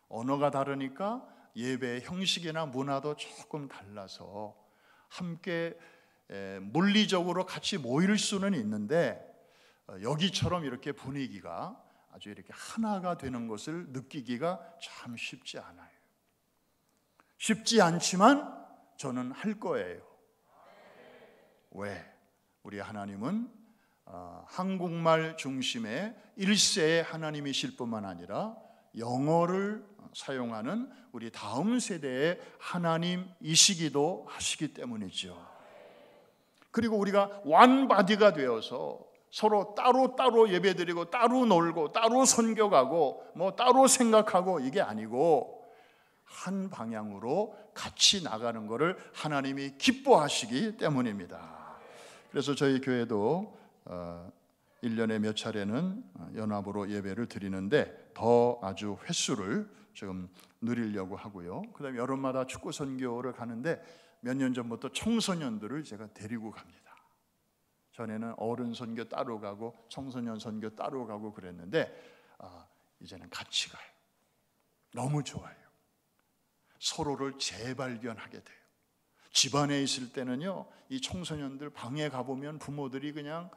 언어가 다르니까 예배의 형식이나 문화도 조금 달라서 함께 물리적으로 같이 모일 수는 있는데 여기처럼 이렇게 분위기가 아주 이렇게 하나가 되는 것을 느끼기가 참 쉽지 않아요. 쉽지 않지만 저는 할 거예요. 왜? 우리 하나님은 한국말 중심의 1세의 하나님이실 뿐만 아니라 영어를 사용하는 우리 다음 세대의 하나님이시기도 하시기 때문이죠. 그리고 우리가 원바디가 되어서 서로 따로 예배드리고 따로 놀고 따로 선교가고 뭐 따로 생각하고 이게 아니고 한 방향으로 같이 나가는 것을 하나님이 기뻐하시기 때문입니다. 그래서 저희 교회도 1년에 몇 차례는 연합으로 예배를 드리는데 더 아주 횟수를 지금 늘리려고 하고요. 그 다음에 여름마다 축구 선교를 가는데 몇 년 전부터 청소년들을 제가 데리고 갑니다. 전에는 어른 선교 따로 가고 청소년 선교 따로 가고 그랬는데 이제는 같이 가요. 너무 좋아요. 서로를 재발견하게 돼요. 집안에 있을 때는요, 이 청소년들 방에 가보면 부모들이 그냥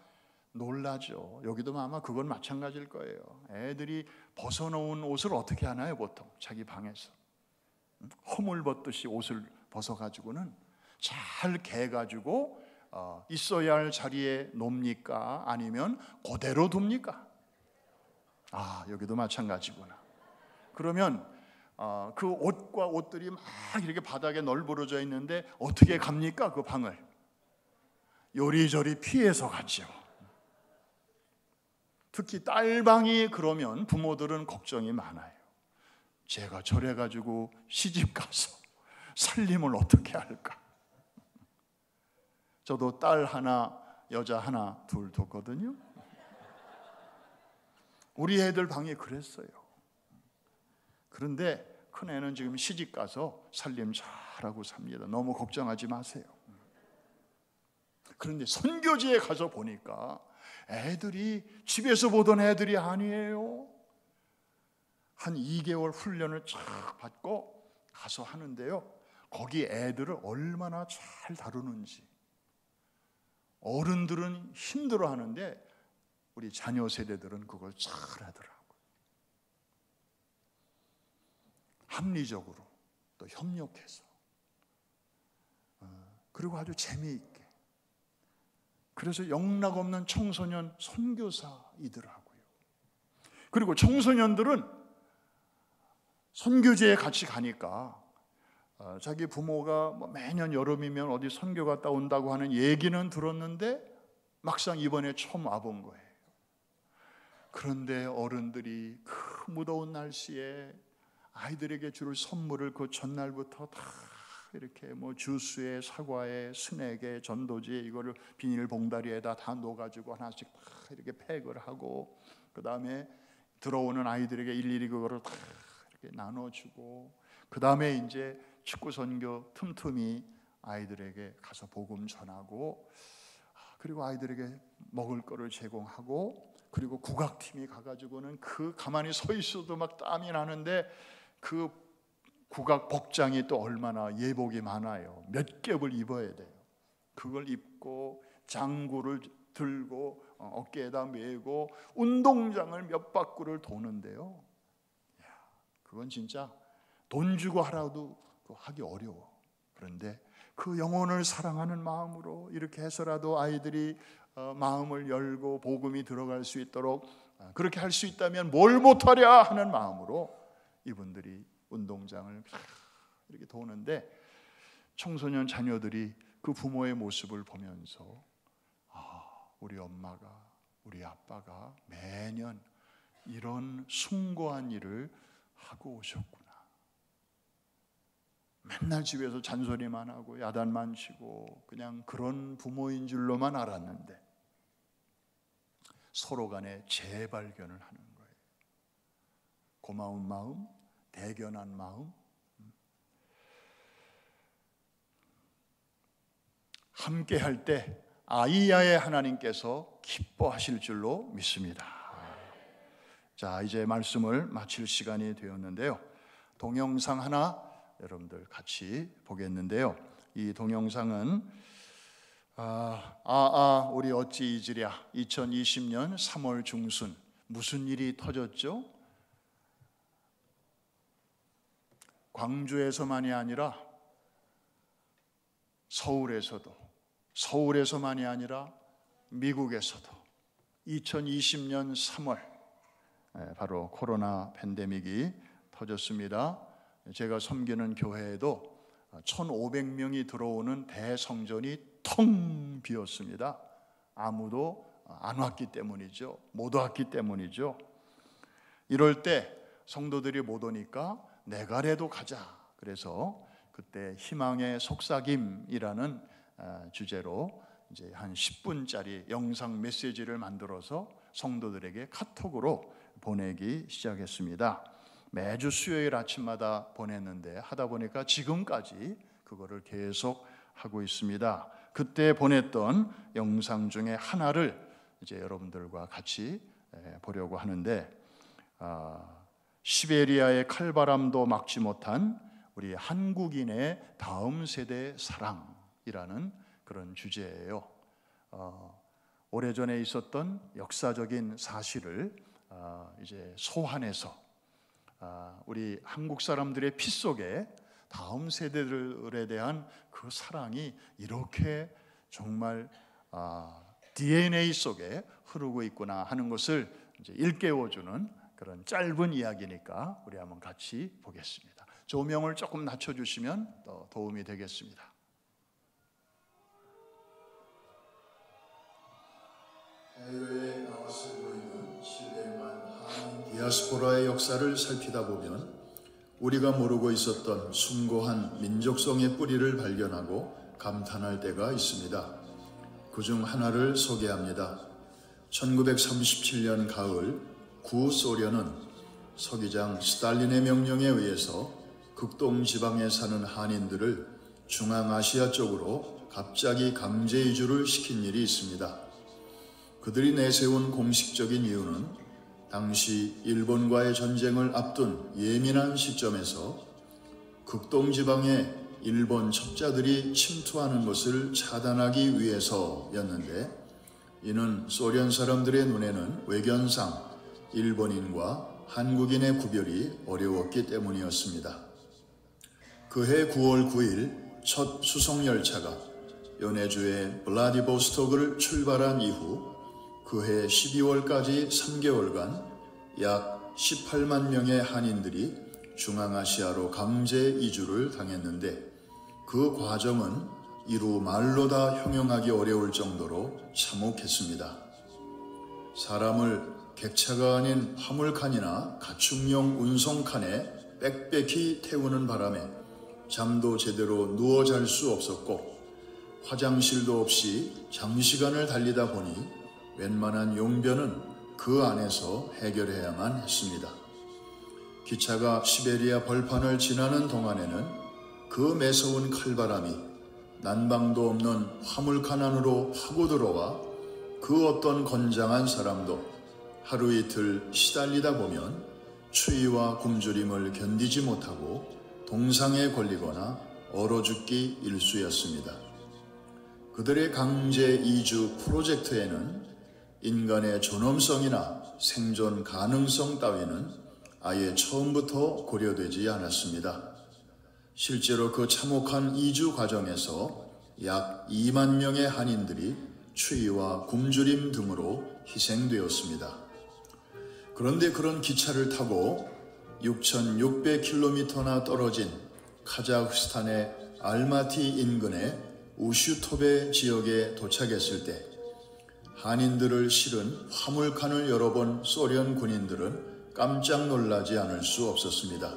놀라죠. 여기도 아마 그건 마찬가지일 거예요. 애들이 벗어놓은 옷을 어떻게 하나요? 보통 자기 방에서 허물 벗듯이 옷을 벗어가지고는 잘 개가지고 있어야 할 자리에 놓습니까? 아니면 그대로 둡니까? 여기도 마찬가지구나. 그러면 그 옷과 옷들이 막 이렇게 바닥에 널브러져 있는데 어떻게 갑니까? 그 방을 요리조리 피해서 갔죠. 특히 딸방이 그러면 부모들은 걱정이 많아요. 제가 저래가지고 시집가서 살림을 어떻게 할까? 저도 딸 하나, 여자 하나, 둘 뒀거든요. 우리 애들 방이 그랬어요. 그런데 큰 애는 지금 시집가서 살림 잘하고 삽니다. 너무 걱정하지 마세요. 그런데 선교지에 가서 보니까 애들이 집에서 보던 애들이 아니에요. 한 2개월 훈련을 쫙 받고 가서 하는데요, 거기 애들을 얼마나 잘 다루는지. 어른들은 힘들어하는데 우리 자녀 세대들은 그걸 잘 하더라고요. 합리적으로 또 협력해서, 그리고 아주 재미있게. 그래서 영락없는 청소년 선교사이더라고요. 그리고 청소년들은 선교지에 같이 가니까 자기 부모가 매년 여름이면 어디 선교 갔다 온다고 하는 얘기는 들었는데 막상 이번에 처음 와본 거예요. 그런데 어른들이 그 무더운 날씨에 아이들에게 줄 선물을 그 전날부터 다 이렇게 주스에 사과에 스낵에 전도지에 이거를 비닐 봉다리에다 다 넣어가지고 하나씩 다 이렇게 팩을 하고, 그 다음에 들어오는 아이들에게 일일이 그거를 다 이렇게 나눠주고, 그 다음에 이제 축구 선교 틈틈이 아이들에게 가서 복음 전하고, 그리고 아이들에게 먹을 거를 제공하고, 그리고 국악팀이 가가지고는 그 가만히 서 있어도 막 땀이 나는데 그 국악 복장이 또 얼마나 예복이 많아요. 몇 겹을 입어야 돼요. 그걸 입고 장구를 들고 어깨에다 메고 운동장을 몇 바퀴를 도는데요, 그건 진짜 돈 주고 하라도 하기 어려워. 그런데 그 영혼을 사랑하는 마음으로 이렇게 해서라도 아이들이 마음을 열고 복음이 들어갈 수 있도록 그렇게 할 수 있다면 뭘 못하랴 하는 마음으로 이분들이 운동장을 이렇게 도는데, 청소년 자녀들이 그 부모의 모습을 보면서 우리 엄마가, 우리 아빠가 매년 이런 숭고한 일을 하고 오셨구나. 맨날 집에서 잔소리만 하고 야단만 치고 그냥 그런 부모인 줄로만 알았는데 서로 간에 재발견을 하는 거예요. 고마운 마음, 대견한 마음, 함께 할 때 아이야의 하나님께서 기뻐하실 줄로 믿습니다. 자, 이제 말씀을 마칠 시간이 되었는데요, 동영상 하나 여러분들 같이 보겠는데요, 이 동영상은 우리 어찌 잊으랴 2020년 3월 중순 무슨 일이 터졌죠? 광주에서만이 아니라 서울에서만이 아니라 미국에서도 2020년 3월 바로 코로나 팬데믹이 터졌습니다. 제가 섬기는 교회에도 1,500명이 들어오는 대성전이 텅 비었습니다. 아무도 안 왔기 때문이죠. 못 왔기 때문이죠. 이럴 때 성도들이 못 오니까 내가라도 가자. 그래서 그때 희망의 속삭임이라는 주제로 이제 한 10분짜리 영상 메시지를 만들어서 성도들에게 카톡으로 보내기 시작했습니다. 매주 수요일 아침마다 보냈는데 하다 보니까 지금까지 그거를 계속 하고 있습니다. 그때 보냈던 영상 중에 하나를 이제 여러분들과 같이 보려고 하는데, 시베리아의 칼바람도 막지 못한 우리 한국인의 다음 세대 사랑이라는 그런 주제예요. 오래전에 있었던 역사적인 사실을 이제 소환해서 우리 한국 사람들의 피 속에 다음 세대들에 대한 그 사랑이 이렇게 정말 DNA 속에 흐르고 있구나 하는 것을 이제 일깨워주는 그런 짧은 이야기니까 우리 한번 같이 보겠습니다. 조명을 조금 낮춰주시면 더 도움이 되겠습니다. 해외에 나와서 보이는 700만 한인 디아스포라의 역사를 살피다 보면 우리가 모르고 있었던 숭고한 민족성의 뿌리를 발견하고 감탄할 때가 있습니다. 그중 하나를 소개합니다. 1937년 가을 구소련은 서기장 스탈린의 명령에 의해서 극동 지방에 사는 한인들을 중앙아시아 쪽으로 갑자기 강제 이주를 시킨 일이 있습니다. 그들이 내세운 공식적인 이유는 당시 일본과의 전쟁을 앞둔 예민한 시점에서 극동 지방에 일본 첩자들이 침투하는 것을 차단하기 위해서였는데, 이는 소련 사람들의 눈에는 외견상 일본인과 한국인의 구별이 어려웠기 때문이었습니다. 그해 9월 9일 첫 수송열차가 연해주의 블라디보스토크를 출발한 이후 그해 12월까지 3개월간 약 18만 명의 한인들이 중앙아시아로 강제 이주를 당했는데, 그 과정은 이루 말로 다 형용하기 어려울 정도로 참혹했습니다. 사람을 객차가 아닌 화물칸이나 가축용 운송칸에 빽빽히 태우는 바람에 잠도 제대로 누워 잘 수 없었고, 화장실도 없이 장시간을 달리다 보니 웬만한 용변은 그 안에서 해결해야만 했습니다. 기차가 시베리아 벌판을 지나는 동안에는 그 매서운 칼바람이 난방도 없는 화물칸 안으로 파고 들어와 그 어떤 건장한 사람도 하루 이틀 시달리다 보면 추위와 굶주림을 견디지 못하고 동상에 걸리거나 얼어 죽기 일쑤였습니다. 그들의 강제 이주 프로젝트에는 인간의 존엄성이나 생존 가능성 따위는 아예 처음부터 고려되지 않았습니다. 실제로 그 참혹한 이주 과정에서 약 2만 명의 한인들이 추위와 굶주림 등으로 희생되었습니다. 그런데 그런 기차를 타고 6,600km나 떨어진 카자흐스탄의 알마티 인근의 우슈토베 지역에 도착했을 때 한인들을 실은 화물칸을 열어본 소련 군인들은 깜짝 놀라지 않을 수 없었습니다.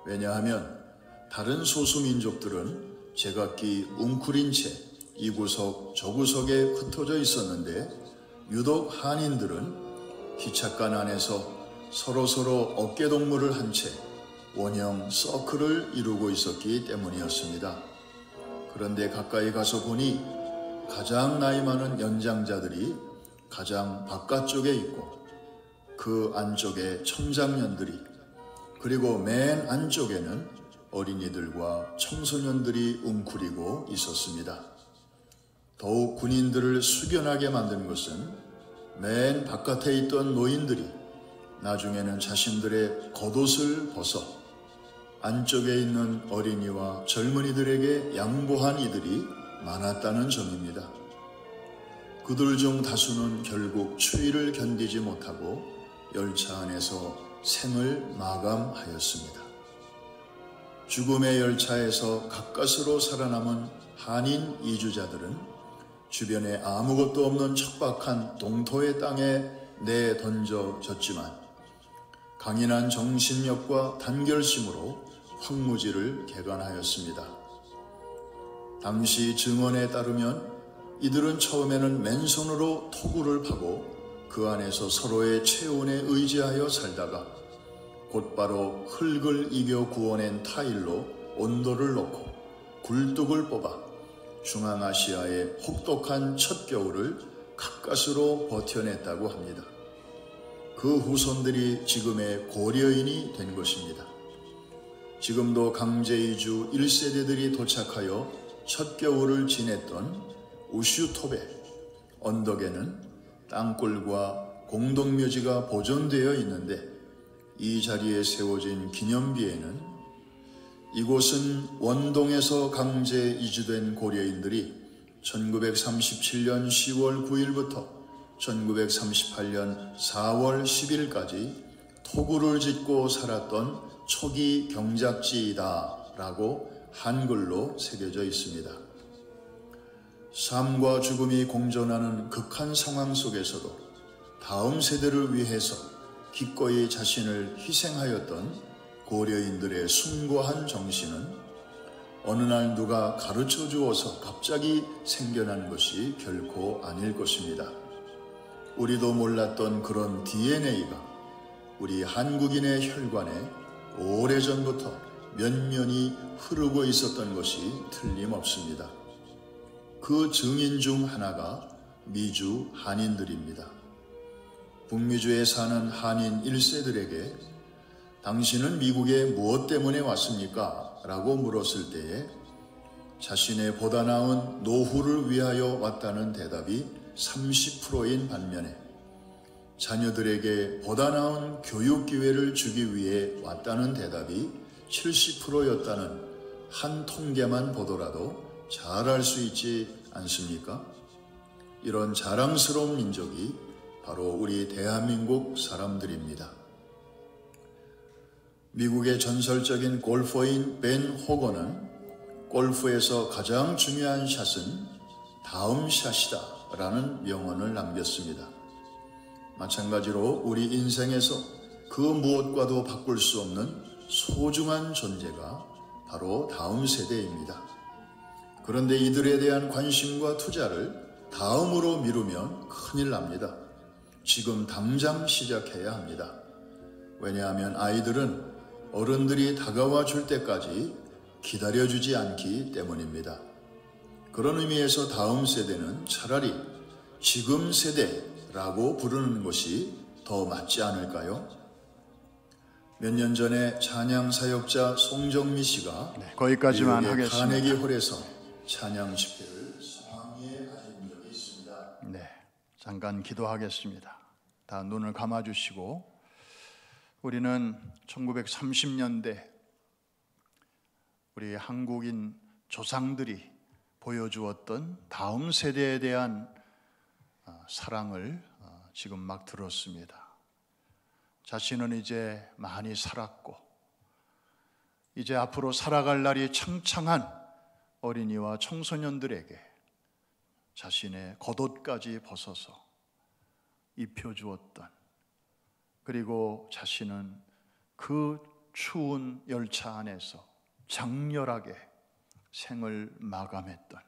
왜냐하면 다른 소수민족들은 제각기 웅크린 채 이구석 저구석에 흩어져 있었는데, 유독 한인들은 기찻간 안에서 서로서로 어깨동무를 한 채 원형 서클을 이루고 있었기 때문이었습니다. 그런데 가까이 가서 보니 가장 나이 많은 연장자들이 가장 바깥쪽에 있고, 그 안쪽에 청장년들이, 그리고 맨 안쪽에는 어린이들과 청소년들이 웅크리고 있었습니다. 더욱 군인들을 숙연하게 만든 것은 맨 바깥에 있던 노인들이 나중에는 자신들의 겉옷을 벗어 안쪽에 있는 어린이와 젊은이들에게 양보한 이들이 많았다는 점입니다. 그들 중 다수는 결국 추위를 견디지 못하고 열차 안에서 생을 마감하였습니다. 죽음의 열차에서 가까스로 살아남은 한인 이주자들은 주변에 아무것도 없는 척박한 동토의 땅에 내던져졌지만 강인한 정신력과 단결심으로 황무지를 개간하였습니다. 당시 증언에 따르면 이들은 처음에는 맨손으로 토구를 파고 그 안에서 서로의 체온에 의지하여 살다가 곧바로 흙을 이겨 구워낸 타일로 온도를 넣고 굴뚝을 뽑아 중앙아시아의 혹독한 첫 겨울을 가까스로 버텨냈다고 합니다. 그 후손들이 지금의 고려인이 된 것입니다. 지금도 강제이주 1세대들이 도착하여 첫 겨울을 지냈던 우슈톱의 언덕에는 땅굴과 공동묘지가 보존되어 있는데, 이 자리에 세워진 기념비에는 이곳은 원동에서 강제 이주된 고려인들이 1937년 10월 9일부터 1938년 4월 10일까지 토구를 짓고 살았던 초기 경작지이다 라고 한글로 새겨져 있습니다. 삶과 죽음이 공존하는 극한 상황 속에서도 다음 세대를 위해서 기꺼이 자신을 희생하였던 고려인들의 숭고한 정신은 어느 날 누가 가르쳐 주어서 갑자기 생겨난 것이 결코 아닐 것입니다. 우리도 몰랐던 그런 DNA가 우리 한국인의 혈관에 오래전부터 면면이 흐르고 있었던 것이 틀림없습니다. 그 증인 중 하나가 미주 한인들입니다. 북미주에 사는 한인 1세들에게 당신은 미국에 무엇 때문에 왔습니까? 라고 물었을 때에 자신의 보다 나은 노후를 위하여 왔다는 대답이 30%인 반면에 자녀들에게 보다 나은 교육 기회를 주기 위해 왔다는 대답이 70%였다는 한 통계만 보더라도 잘 알 수 있지 않습니까? 이런 자랑스러운 민족이 바로 우리 대한민국 사람들입니다. 미국의 전설적인 골퍼인 벤 호건은 골프에서 가장 중요한 샷은 다음 샷이다 라는 명언을 남겼습니다. 마찬가지로 우리 인생에서 그 무엇과도 바꿀 수 없는 소중한 존재가 바로 다음 세대입니다. 그런데 이들에 대한 관심과 투자를 다음으로 미루면 큰일 납니다. 지금 당장 시작해야 합니다. 왜냐하면 아이들은 어른들이 다가와 줄 때까지 기다려주지 않기 때문입니다. 그런 의미에서 다음 세대는 차라리 지금 세대라고 부르는 것이 더 맞지 않을까요? 몇 년 전에 찬양 사역자 송정미 씨가 거기까지만 하겠습니다. 카네기 홀에서 찬양 집회를 상위에 가진 적이 있습니다. 네, 잠깐 기도하겠습니다. 다 눈을 감아주시고, 우리는 1930년대 우리 한국인 조상들이 보여주었던 다음 세대에 대한 사랑을 지금 막 들었습니다. 자신은 이제 많이 살았고 이제 앞으로 살아갈 날이 창창한 어린이와 청소년들에게 자신의 겉옷까지 벗어서 입혀주었던, 그리고 자신은 그 추운 열차 안에서 장렬하게 생을 마감했던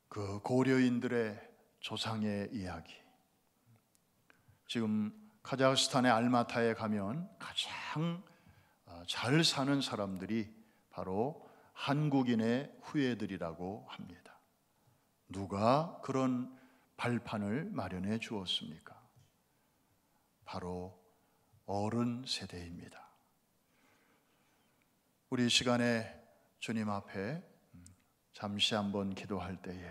그 고려인들의 조상의 이야기. 지금 카자흐스탄의 알마타에 가면 가장 잘 사는 사람들이 바로 한국인의 후예들이라고 합니다. 누가 그런 발판을 마련해 주었습니까? 바로 어른 세대입니다. 우리 시간에 주님 앞에 잠시 한번 기도할 때에,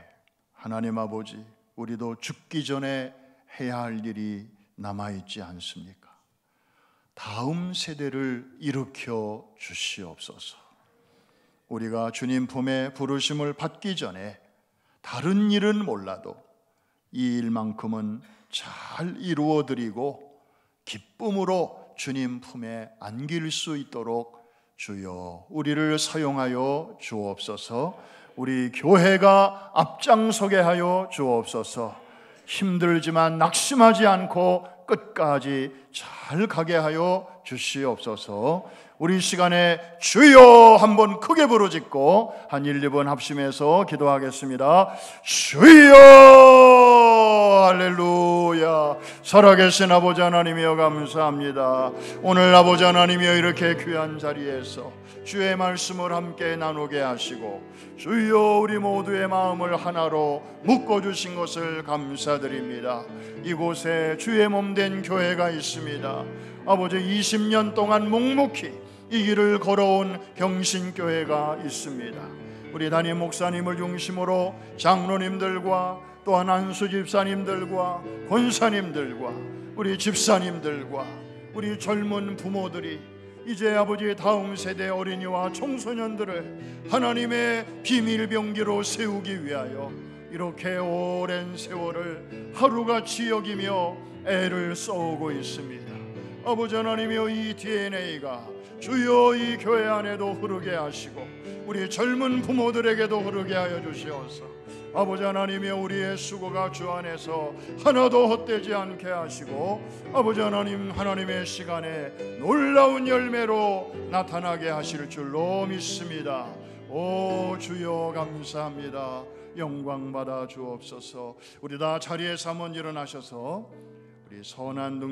하나님 아버지, 우리도 죽기 전에 해야 할 일이 남아있지 않습니까? 다음 세대를 일으켜 주시옵소서. 우리가 주님 품에 부르심을 받기 전에 다른 일은 몰라도 이 일만큼은 잘 이루어드리고 기쁨으로 주님 품에 안길 수 있도록 주여 우리를 사용하여 주옵소서. 우리 교회가 앞장서게 하여 주옵소서. 힘들지만 낙심하지 않고 끝까지 잘 가게 하여 주시옵소서. 우리 시간에 주여 한번 크게 부르짖고 한 1, 2번 합심해서 기도하겠습니다. 주여, 할렐루야. 살아계신 아버지 하나님이여 감사합니다. 오늘 아버지 하나님이여 이렇게 귀한 자리에서 주의 말씀을 함께 나누게 하시고 주여 우리 모두의 마음을 하나로 묶어주신 것을 감사드립니다. 이곳에 주의 몸된 교회가 있습니다. 아버지 20년 동안 묵묵히 이 길을 걸어온 경신교회가 있습니다. 우리 담임 목사님을 중심으로 장로님들과 또한 안수 집사님들과 권사님들과 우리 집사님들과 우리 젊은 부모들이 이제 아버지 다음 세대 어린이와 청소년들을 하나님의 비밀병기로 세우기 위하여 이렇게 오랜 세월을 하루같이 여기며 애를 써오고 있습니다. 아버지 하나님이여, 이 DNA가 주여 이 교회 안에도 흐르게 하시고 우리 젊은 부모들에게도 흐르게 하여 주시옵소서. 아버지 하나님이여, 우리의 수고가 주 안에서 하나도 헛되지 않게 하시고 아버지 하나님, 하나님의 시간에 놀라운 열매로 나타나게 하실 줄로 믿습니다. 오 주여 감사합니다. 영광 받아 주옵소서. 우리 다 자리에서 한번 일어나셔서 우리 선한 능